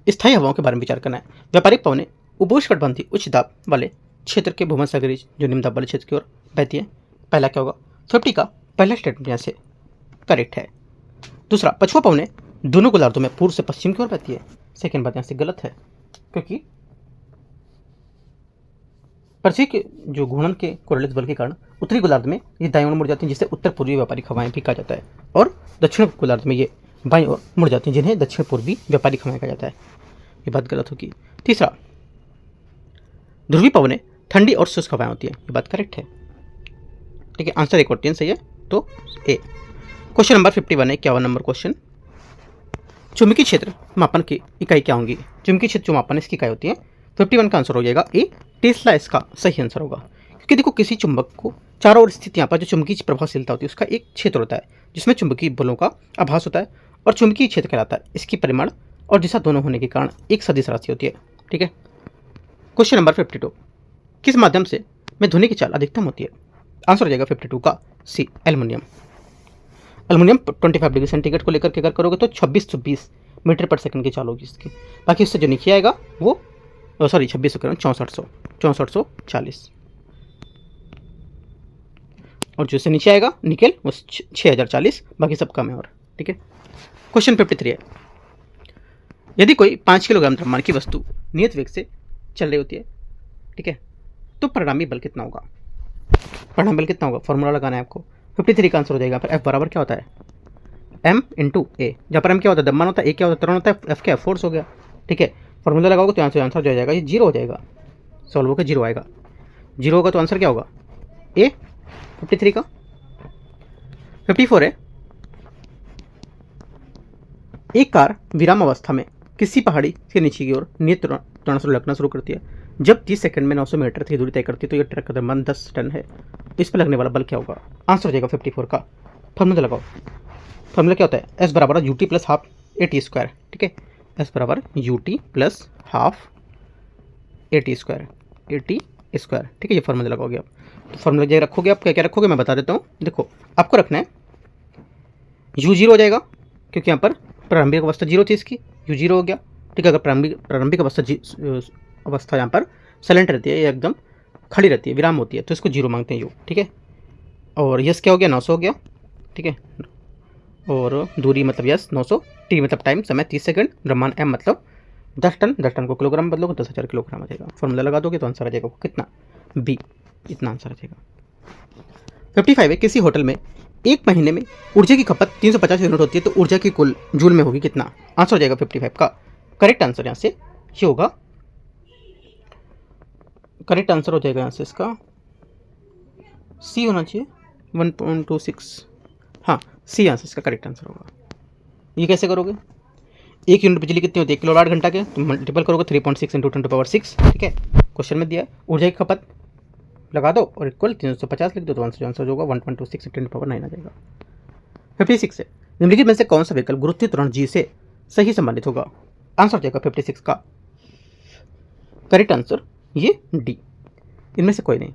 स्थायी हवाओं के बारे में विचार करना है। व्यापारिक पवने उपोष्णकटिबंधीय उच्च दाब वाले क्षेत्र के भूमध्य सागरीय जो निम्न दाब वाले क्षेत्र की ओर बहती है। पहला क्या होगा? 50 का पहला स्टेटमेंट यहाँ से करेक्ट है। दूसरा, पछुआ पवने दोनों गोलार्धों में पूर्व से पश्चिम की ओर बहती है। सेकेंड बात यहाँ से गलत है क्योंकि पृथ्वी के जो घूर्णन के कोरिलेट बल के कारण उत्तरी गोलार्ध में ये दाईं ओर मुड़ जाती हैं जिसे उत्तर पूर्वी व्यापारिक हवाएं भी कहा जाता है, और दक्षिण गोलार्ध में ये बाईं ओर मुड़ जाती हैं जिन्हें दक्षिण पूर्वी व्यापारिक हवाएं कहा जाता है। ये बात गलत होगी। तीसरा, ध्रुवीय पवने ठंडी और शुष्क हवाएं होती है। ये बात करेक्ट है। ठीक है, आंसर 1 और 3 सही है, तो ए। क्वेश्चन नंबर 51 है 51 नंबर क्वेश्चन। चुंबकीय क्षेत्र मापन की इकाई क्या होंगी? चुंबकीय क्षेत्र जो मापन इसकी इकाई होती है। 51 का आंसर हो जाएगा ए टेस्ला, इसका सही आंसर होगा क्योंकि देखो किसी चुंबक को चारों ओर स्थित यहाँ पर जो चुंबकीय प्रभावशीलता होती है उसका एक क्षेत्र होता है जिसमें चुंबकीय बलों का आभास होता है और चुंबकीय क्षेत्र कहलाता है। इसकी परिमाण और दिशा दोनों होने के कारण एक सदिश राशि होती है। ठीक है। क्वेश्चन नंबर 52, किस माध्यम से में ध्वनि की चाल अधिकतम होती है? आंसर हो जाएगा 52 का सी, एल्युमिनियम। एल्युमिनियम 25 डिग्री सेंटीग्रेड को लेकर के अगर करोगे तो 2620 मीटर पर सेकंड की चाल होगी इसकी। बाकी उससे जो नीचे आएगा वो सॉरी 6440 और जो इससे नीचे आएगा निकेल वो 6040, बाकी सब कम है और। ठीक है। क्वेश्चन 53 है, यदि कोई 5 किलोग्राम द्रव्यमान की वस्तु नियत वेग से चल रही होती है, ठीक है, तो परिणामी बल कितना होगा? परिणामी बल कितना होगा फॉर्मूला लगाना है आपको। 53 का आंसर हो जाएगा। फिर F बराबर क्या होता है? M इंटू ए। जहाँ पर M क्या होता है? द्रव्यमान होता है, ए क्या होता है? त्वरण होता है, F क्या है? फोर्स हो गया। ठीक है। फॉर्मूला लगाओगे तो आंसर जो हो जाएगा ये 0 हो जाएगा। सॉल्व होकर 0 आएगा। 0 होगा तो आंसर क्या होगा? ए। 53 का 54 है, एक कार विराम अवस्था में किसी पहाड़ी के नीचे की ओर नियत त्वरण से लुढ़कना शुरू करती है। जब 30 सेकंड में 900 मीटर की दूरी तय करती है तो यह ट्रक का द्रव्यमान 10 टन है। तो इस पर लगने वाला बल क्या होगा? आंसर हो जाएगा 54 का। फॉर्मूला लगाओ। फॉर्मूला क्या होता है? एस बराबर UT plus half A T square. ठीक है। एस बराबर UT plus half A T square, ठीक है। ये फॉर्मूला लगाओगे आप। तो फॉर्मूला जो रखोगे आप क्या क्या रखोगे मैं बता देता हूँ। देखो आपको रखना है u0 हो जाएगा क्योंकि यहाँ पर प्रारंभिक अवस्था 0 थी इसकी, u0 हो गया। ठीक है। अगर प्रारंभिक अवस्था यहाँ पर साइलेंट रहती है, ये एकदम खड़ी रहती है, विराम होती है, तो इसको 0 मांगते हैं u। ठीक है। और यस क्या हो गया? 900 हो गया। ठीक है। और दूरी मतलब यस 900, टी मतलब टाइम, समय 30 सेकंड, द्रव्यमान m मतलब 10 टन। 10 टन को किलोग्राम बदलोगे 10,000 किलोग्राम आ जाएगा। फॉर्मूला लगा दोगे तो आंसर आ जाएगा कितना? बी, इतना आंसर आ जाएगा। 55 है, किसी होटल में एक महीने में ऊर्जा की खपत 350 यूनिट होती है तो ऊर्जा की कुल जूल में होगी कितना? आंसर हो जाएगा 55 का। करेक्ट आंसर यहाँ से ये होगा, करेक्ट आंसर हो जाएगा यहाँ से इसका सी होना चाहिए 1.26। हाँ सी यहाँ से इसका करेक्ट आंसर होगा। ये कैसे करोगे? 1 यूनिट बिजली कितनी होती है? 1 किलोवाट घंटा के, तो मल्टीपल करोगे 3.6 इंटू 10⁻6। ठीक है। क्वेश्चन में दिया है ऊर्जा की खपत लगा दो और इक्वल 350 लिख दो तो आंसर होगा 1.26 × 10⁻9 आ जाएगा। 56 है, निम्नलिखित में से कौन सा विकल्प गुरुत्वीय त्वरण जी से सही संबंधित होगा? आंसर हो जाएगा 56 का। करेक्ट आंसर ये डी, इनमें से कोई नहीं,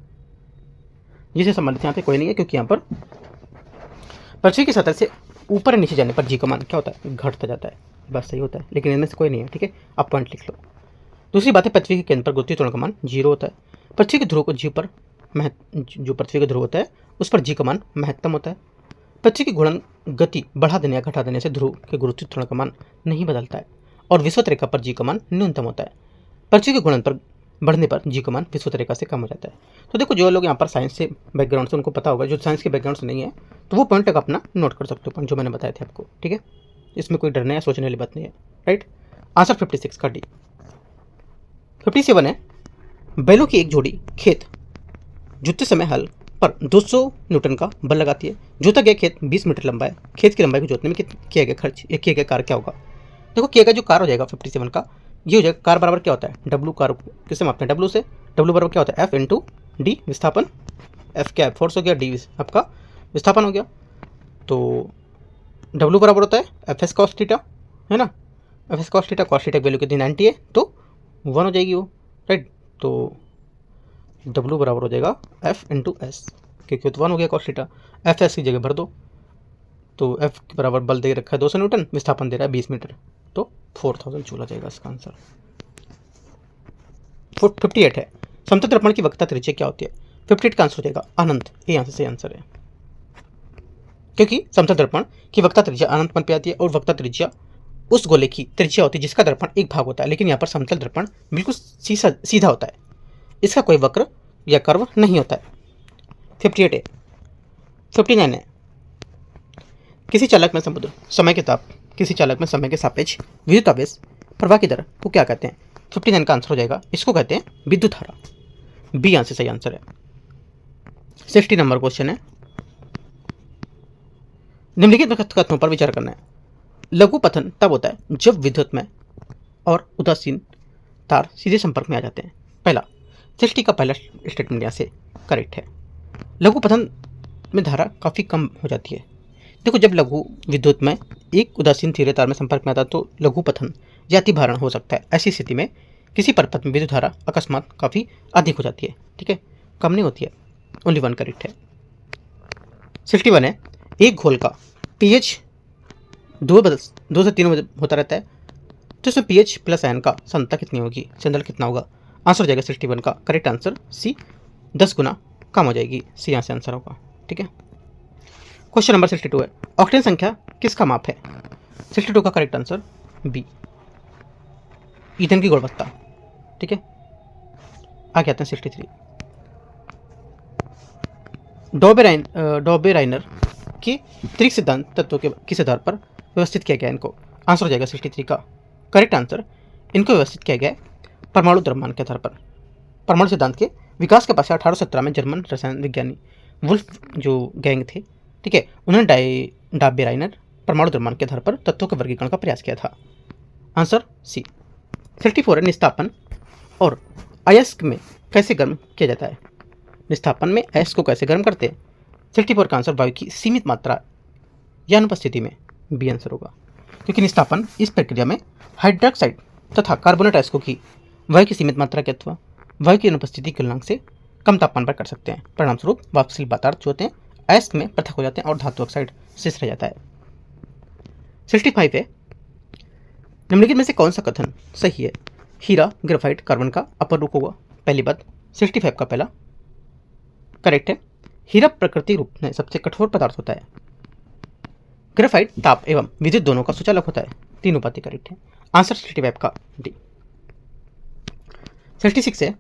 जिससे संबंधित यहाँ पे कोई नहीं है क्योंकि यहाँ पर पृथ्वी की सतह से ऊपर नीचे जाने पर जी का मान क्या होता है? घटता जाता है। बस सही होता है, लेकिन इनमें से कोई नहीं है। ठीक है। आप पॉइंट लिख लो। दूसरी बात है पृथ्वी के केंद्र पर गुरुत्वीय त्वरण का मान 0 होता है। पृथ्वी के ध्रुव को जी पर जो पृथ्वी का ध्रुव होता है उस पर जी का मान महत्तम होता है। पृथ्वी की घूर्णन गति बढ़ा देने या घटा देने से ध्रुव के गुरुत्वीय त्वरण का मान नहीं बदलता है और विषुवत रेखा पर जी का मान न्यूनतम होता है। पृथ्वी के घूर्णन पर बढ़ने पर जी का मान विषुवत रेखा से कम हो जाता है। तो देखो जो लोग यहाँ पर साइंस से बैकग्राउंड से उनको पता होगा, जो साइंस के बैकग्राउंड से नहीं है तो वो पॉइंट तक अपना नोट कर सकते हो, पॉइंट जो मैंने बताए थे आपको। ठीक है। इसमें कोई डरने या सोचने वाली बात नहीं है। राइट। आंसर 56 का डी। 57 है, बैलों की एक जोड़ी खेत जोतते समय हल पर 200 न्यूटन का बल लगाती है। जोता गया खेत 20 मीटर लंबा है। खेत की लंबाई को जोतने में किया गया खर्च या किया गया कार्य क्या होगा? देखो किया गया जो कार्य हो जाएगा 57 का ये हो जाएगा। कार्य बराबर क्या होता है? डब्लू। कार्य किससे मापते हैं? डब्लू से। डब्लू बराबर क्या होता है? एफ इंटू डी विस्थापन। एफ क्या है? फोर्स हो गया, डी आपका विस्थापन हो गया। तो डब्लू बराबर होता है एफ एस कॉस थीटा, है ना। F S cos theta, cos theta की वैल्यू कितनी 90 है तो 1 हो जाएगी वो। राइट। तो W बराबर हो जाएगा F इंटू एस, क्योंकि तो 1 हो गया कॉस थीटा। एफ एस की जगह भर दो तो F के बराबर बल दे रखा है 200 न्यूटन, विस्थापन दे रहा है 20 मीटर, तो 4000 जूल आ जाएगा इसका आंसर। 58 है, समतल दर्पण की वक्रता त्रिज्या क्या होती है? 58 का आंसर हो जाएगा अनंत। ये यहाँ से सही आंसर है, क्योंकि समतल दर्पण की वक्रता त्रिज्या अनंत मन पे आती है और वक्रता त्रिज्या उस गोले की त्रिज्या होती है जिसका दर्पण एक भाग होता है, लेकिन यहाँ पर समतल दर्पण बिल्कुल सीधा होता है, इसका कोई वक्र या कर्व नहीं होता है। 58 है। 59 है, किसी चालक में किसी चालक में समय के सापेक्ष विद्युत आवेश प्रवाह की दर को क्या कहते हैं? 59 का आंसर हो जाएगा, इसको कहते हैं विद्युत धारा। बी यहाँ से सही आंसर है। 60 नंबर क्वेश्चन है, निम्नलिखित कथनों पर विचार करना है। लघु पतन तब होता है जब विद्युत में और उदासीन तार सीधे संपर्क में आ जाते हैं। पहला, 60 का पहला स्टेटमेंट यहाँ से करेक्ट है। लघु पतन में धारा काफ़ी कम हो जाती है। देखो, जब लघु विद्युत में एक उदासीन सिरे तार में संपर्क में आता है तो लघु पतन या अति भारण हो सकता है। ऐसी स्थिति में किसी परिपथ में विद्युत धारा अकस्मात काफ़ी अधिक हो जाती है, ठीक है, कम नहीं होती है। ओनली वन करेक्ट है। 61 है, एक घोल का pH 2 से 3 होता रहता है तो इसमें pH प्लस आयन का सांद्रता कितनी होगी, चंदल कितना होगा। आंसर हो जाएगा 61 का करेक्ट आंसर सी, 10 गुना कम हो जाएगी, सी यहाँ से आंसर होगा, ठीक है। क्वेश्चन नंबर 62 है, ऑक्टेन संख्या किसका माप है। 62 का करेक्ट आंसर बी, ईंधन की गुणवत्ता, ठीक है। आगे आते हैं 63, डॉबेराइनर के त्रिक सिद्धांत तत्वों के किस आधार पर व्यवस्थित किया गया इनको। आंसर हो जाएगा 63 का करेक्ट आंसर, इनको व्यवस्थित किया गया है परमाणु द्रव्यमान के आधार पर। परमाणु सिद्धांत के विकास के पश्चात 1817 में जर्मन रसायन विज्ञानी वुल्फ जो गैंग थे, ठीक है, उन्होंने डॉबेराइनर परमाणु द्रव्यमान के आधार पर तत्वों के वर्गीकरण का प्रयास किया था। Answer C. 64 है, निस्तापन और अयस्क में कैसे गर्म किया जाता है। निस्तापन में अयस्क को कैसे गर्म करते हैं। 64 का आंसर वायु की सीमित मात्रा या अनुपस्थिति में, बी आंसर होगा, क्योंकि निस्तापन इस प्रक्रिया में हाइड्रोक्साइड तथा कार्बोनेट अयस्कों की वायु की सीमित मात्रा के अथवा वायु की अनुपस्थिति के गलनांक से कम तापमान पर कर सकते हैं। परिणामस्वरूप वाष्पशील पदार्थ जो होते हैं अयस्क में पृथक हो जाते हैं और धातु ऑक्साइड शेष रह जाता है। 65 है, निम्नलिखित में से कौन सा कथन सही है। हीरा ग्रेफाइट कार्बन का अपर रूप होगा, पहली बात। 65 का पहला करेक्ट है। हीरा प्रकृति रूप में सबसे कठोर पदार्थ होता है। ग्रेफाइट ताप एवं विद्युत दोनों का सुचालक होता है, तीनों बातें करेक्ट है। आंसर 65 का डी। 66 है,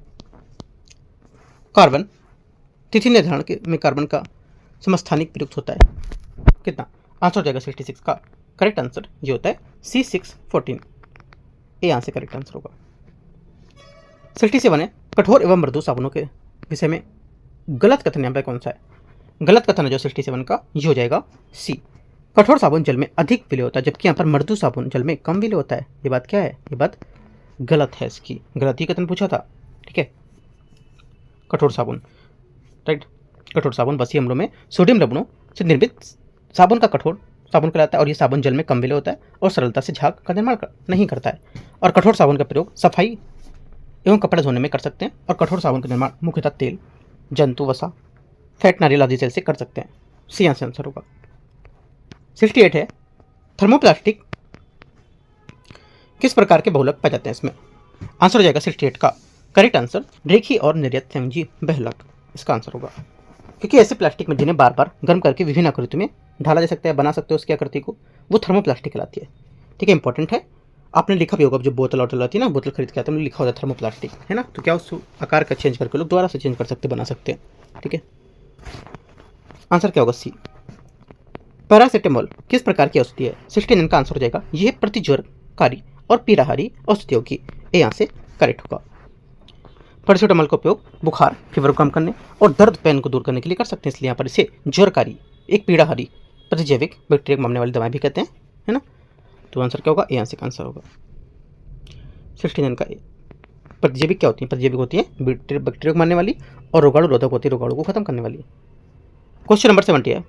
कार्बन तिथि निर्धारण में कार्बन का समस्थानिक प्रयुक्त होता है कितना। आंसर हो जाएगा 66 का करेक्ट आंसर ये होता है C614, ए यहाँ से करेक्ट आंसर होगा। 67 है, कठोर एवं मृदु साबुनों के विषय में गलत कथन यहाँ पे कौन सा है। गलत कथन है जो 67 का ये हो जाएगा सी। कठोर साबुन जल में अधिक विलय होता है जबकि यहाँ पर मृदु साबुन जल में कम विलय होता है। ये बात क्या है, ये बात गलत है, इसकी गलत ही कथन पूछा था, ठीक है। कठोर साबुन राइट, कठोर साबुन बसी अम्लों में सोडियम लवणों से निर्मित साबुन का कठोर साबुन कहलाता है और ये साबुन जल में कम विलय होता है और सरलता से झाग का निर्माण नहीं करता है। और कठोर साबुन का प्रयोग सफाई एवं कपड़े धोने में कर सकते हैं और कठोर साबुन का निर्माण मुख्यतः तेल, जंतु वसा, फैट, नारियल आदि तेल से कर सकते हैं, सी यहाँ से आंसर होगा। 68 है, थर्मोप्लास्टिक किस प्रकार के बहुलक पाए जाते हैं इसमें। आंसर हो जाएगा 68 का करेक्ट आंसर रेखी और निर्यत संयोजी बहुलक, इसका आंसर होगा। क्योंकि ऐसे प्लास्टिक में जिन्हें बार बार गर्म करके विभिन्न आकृति में ढाला जा सकता है, बना सकते हो उसकी आकृति को, वो थर्मोप्लास्टिक कहलाती है, ठीक है। इंपॉर्टेंट है, आपने लिखा भी होगा जो बोतल वोतल आती है ना, बोतल खरीद के आते हैं लिखा होता है थर्मोप्लास्टिक, है ना। तो क्या उस आकार का चेंज करके लोग दोबारा से चेंज कर सकते, बना सकते हैं, ठीक है। आंसर क्या होगा सी। पैरासिटामोल किस प्रकार की औषधि है। 69 का आंसर हो जाएगा यह प्रतिज्वरकारी और पीड़ाहारी औषधि होगी, ए यहाँ से करेक्ट होगा। पैरासिटामोल का उपयोग बुखार फीवर को कम करने और दर्द पेन को दूर करने के लिए कर सकते हैं, इसलिए यहाँ पर इसे ज्वरकारी एक पीड़ाहारी प्रतिजैविक बैक्टीरिया मारने वाली दवाएं भी कहते हैं, है ना। तो आंसर क्या होगा, ए यहाँ से आंसर होगा 69 का ए। प्रतिजैविक क्या होती है, प्रतिजैविक होती है बैक्टीरिया को मारने वाली और रोगाणु रोधक होती है, रोगाणु को खत्म करने वाली। क्वेश्चन नंबर 70 है,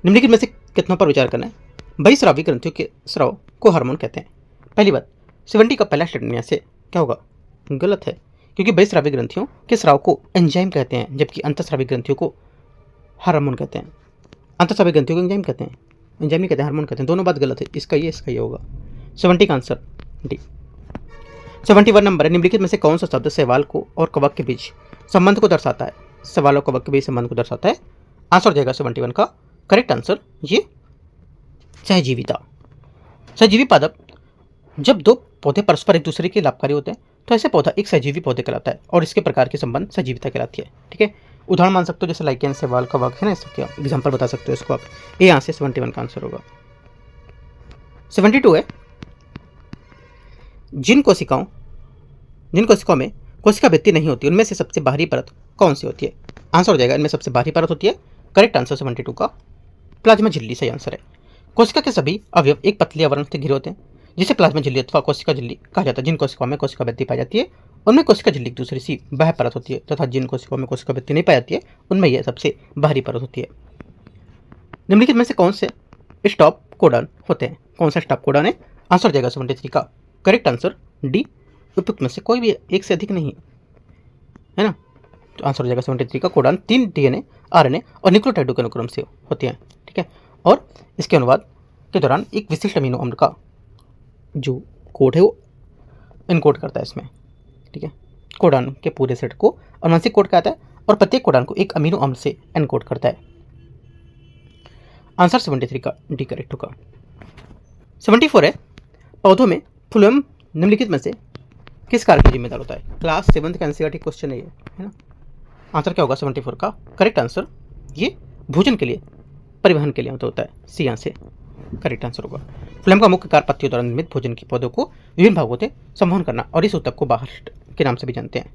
निम्नलिखित में से कितनों पर विचार करना है। बहिस्रावी ग्रंथियों के स्राव को हार्मोन कहते हैं। पहली बात, 70 का पहला स्टेटमेंट यहाँ से क्या होगा, गलत है, क्योंकि बहिस्रावी ग्रंथियों के स्राव को एंजाइम कहते हैं जबकि अंतःस्रावी ग्रंथियों को हार्मोन कहते हैं। अंतःस्रावी ग्रंथियों को एंजाइम कहते हैं, एंजाइम नहीं कहते हैं, हार्मोन कहते हैं, दोनों बात गलत है, इसका ये होगा 70 का आंसर डी। 71 नंबर है, निम्नलिखित में से कौन सा शब्द शैवाल को और कवक के बीच संबंध को दर्शाता है। शैवाल और कवक के बीच संबंध को दर्शाता है, आंसर हो जाएगा 71 का करेक्ट आंसर ये सहजीविता। सहजीवी पादप जब दो पौधे परस्पर एक दूसरे के लाभकारी होते हैं तो ऐसे पौधा एक सहजीवी पौधे कहलाता है और इसके प्रकार के संबंध सहजीविता कहलाती है, ठीक है। उदाहरण मान सकते हो जैसे लाइकेन, शैवाल, कवक, है ना, इसका एग्जाम्पल बता सकते हो इसको आप, ये यहाँ से 71 का आंसर होगा। 72 है, जिन कोशिकाओं में कोशिका भित्ति नहीं होती उनमें से सबसे बाहरी परत कौन सी होती है। आंसर हो जाएगा इनमें सबसे बाहरी परत होती है, करेक्ट आंसर 72 का प्लाज्मा झिल्ली सही आंसर है। कोशिका के सभी अवयव एक पतली आवरण से घिरे होते हैं जिसे प्लाज्मा झिल्ली अथवा कोशिका झिल्ली कहा जाता है। जिन कोशिकाओं में कोशिका भित्ति पाई जाती है उनमें कोशिका झिल्ली की दूसरी सी बाह्य परत होती है तथा जिन कोशिकाओं में कोशिका भित्ति नहीं पाई जाती है उनमें यह सबसे बाहरी परत होती है। निम्नलिखित में से कौन से स्टॉप कोडन होते हैं? कौन सा स्टॉप कोडन है? आंसर जाएगा 73 का करेक्ट आंसर डी। उपयुक्त में से कोई भी एक से अधिक नहीं है ना, तो आंसर हो जाएगा 73 का कोडन 3 डीएनए, आरएनए और न्यूक्लियोटाइडों के अनुक्रम से होते हैं। ठीक है, और इसके अनुवाद के दौरान एक विशिष्ट अमीनो अम्ल का जो कोड है वो इनकोड करता है इसमें। ठीक है, कोडान के पूरे सेट को अनुवांशिक कोड कहता है और प्रत्येक कोडान को एक अमीनो अम्ल से एनकोड करता है। आंसर 73 का डी करेक्ट होगा। 74 है, पौधों में फ्लोएम निम्नलिखित में से किस कार्य का जिम्मेदार होता है? क्लास 7 का एनसीईआरटी क्वेश्चन है ये, है ना। आंसर क्या होगा 74 का करेक्ट आंसर, ये भोजन के लिए परिवहन के लिए होता है, सी आंसर करेक्ट आंसर होगा। फ्लोएम का मुख्य कार्य पत्तियों द्वारा निर्मित भोजन के पौधों को विभिन्न भागों से संवहन करना और इस ऊतक को बाहर के नाम से भी जानते हैं।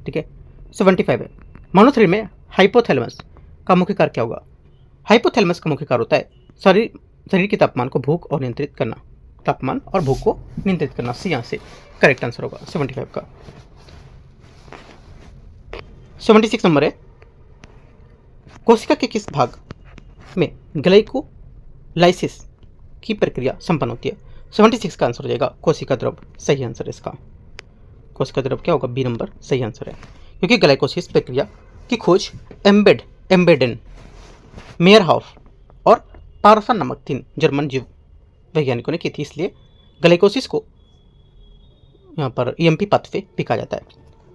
ठीक है, 75 है, मानव शरीर में हाइपोथैलेमस का मुख्य कार्य क्या होगा? हाइपोथैलेमस का मुख्य कार्य होता है शरीर के तापमान को भूख और नियंत्रित करना, तापमान और भूख को नियंत्रित करना, सी यहाँ से करेक्ट आंसर होगा 75 का। 76 नंबर है, कोशिका के किस भाग में ग्लाइकोलाइसिस की प्रक्रिया संपन्न होती है? 76 का आंसर हो जाएगा कोशिका द्रव, सही आंसर है इसका। कोशिका द्रव क्या होगा? बी नंबर सही आंसर है, क्योंकि ग्लाइकोसिस प्रक्रिया की खोज एम्बेडेन, मेयरहॉफ और पारसन नामक 3 जर्मन जीव वैज्ञानिकों ने की थी, इसलिए ग्लाइकोसिस को यहाँ पर ईएमपी पथ पे लिखा जाता है,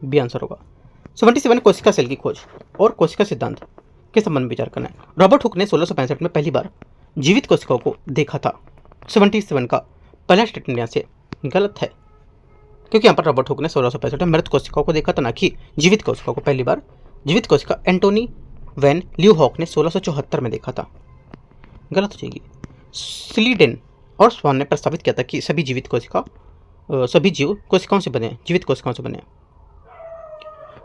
बी आंसर होगा। 77 कोशिका सेल की खोज और कोशिका सिद्धांत के संबंध में विचार करना है। रॉबर्ट हुक ने 1665 में पहली बार जीवित कोशिकाओं को देखा था। 77 का पहला स्टेटमेंट यहाँ से गलत है, क्योंकि यहाँ पर रॉबर्ट हुक ने 1665 में मृत कोशिकाओं को देखा था, ना कि जीवित कोशिकाओं को। पहली बार जीवित कोशिका एंटोनी वैन ल्यूहॉक ने 1674 में देखा था, गलत हो जाएगी। स्लीडेन और स्वान ने प्रस्तावित किया था कि सभी सभी जीव कोशिकाओं से बने, जीवित कोशिकाओं से बने।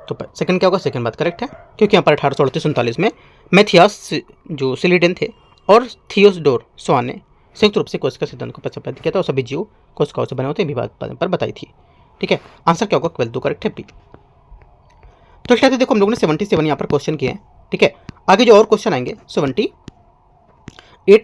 तो सेकंड क्या होगा? सेकंड बात करेक्ट है, क्योंकि यहाँ पर 1838-39 में मैथियास जो स्लीडेन थे और थियोडोर स्वान ने संयुक्त रूप से कोशिका सिद्धांत को प्रस्तावित किया था और सभी जीव कोशिकाओं से बने होते हैं, विवाद पर बताई थी। ठीक है, आंसर क्या होगा? 12 करेक्ट है, बी। तो इसलिए देखो हम लोगों ने 77 यहाँ पर क्वेश्चन किए हैं। ठीक है, आगे जो और क्वेश्चन आएंगे 78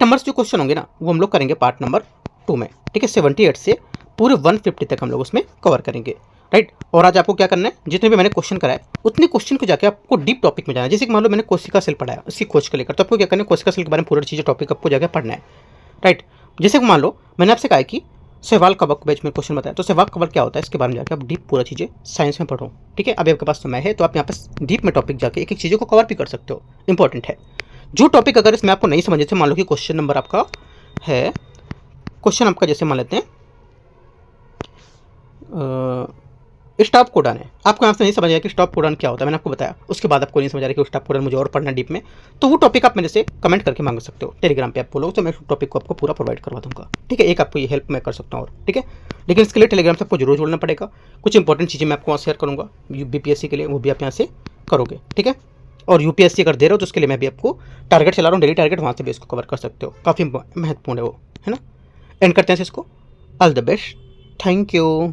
नंबर जो क्वेश्चन होंगे ना, वो हम लोग करेंगे पार्ट नंबर 2 में। ठीक है, 78 से पूरे 150 तक हम लोग उसमें कवर करेंगे, राइट। और आज आपको क्या करना है, जितने भी मैंने क्वेश्चन कराए उतने क्वेश्चन को जाके आपको डीप टॉपिक में जाना है। जैसे कि मान लो मैंने कोशिका सेल पढ़ाया, उसकी खोज को लेकर, तो आपको क्या करना है, कोशिका सेल के बारे में पूरा चीज़ें टॉपिक आपको जाकर पढ़ना है, राइट। जैसे कि मान लो मैंने आपसे कहा कि सहवाल कवक बैच में क्वेश्चन बताया, तो सहवाल कवक क्या होता है, इसके बारे में जाकर आप डीप पूरा चीज़ें साइंस में पढ़ो। ठीक है, अभी आपके पास समय है तो आप यहाँ पर डीप में टॉपिक जाके एक एक चीज़ों को कवर भी कर सकते हो, इंपॉर्टेंट है। जो टॉपिक अगर इसमें आपको नहीं समझ, जैसे मान लो कि क्वेश्चन नंबर आपका है, क्वेश्चन आपका जैसे मान लेते हैं स्टॉप कोडन है, आपको यहाँ से नहीं समझ आया कि स्टॉप कोडन क्या होता है, मैंने आपको बताया, उसके बाद आपको नहीं समझ आ रहा कि स्टॉप कोडन मुझे और पढ़ना डीप में, तो वो टॉपिक आप मेरे से कमेंट करके मांग सकते हो, टेलीग्राम पे आप बोलोगे तो मैं उस टॉपिक को आपको पूरा प्रोवाइड करवा दूंगा। ठीक है, एक आपको ये हेल्प मैं कर सकता हूँ और, ठीक है, लेकिन इसके लिए टेलीग्राम से आपको जरूर जुड़ना पड़ेगा। कुछ इंपॉर्टेंट चीज़ें मैं आपको शेयर करूँगा बीपीएससी के लिए, वो भी आप यहाँ से करोगे। ठीक है, और यूपीएससी अगर दे रहे हो तो उसके लिए मैं भी आपको टारगेट चला रहा हूँ, डेली टारगेट, वहाँ से भी इसको कवर कर सकते हो, काफ़ी महत्वपूर्ण है वो, है ना। एंड करते हैं इसको, all the best, thank you.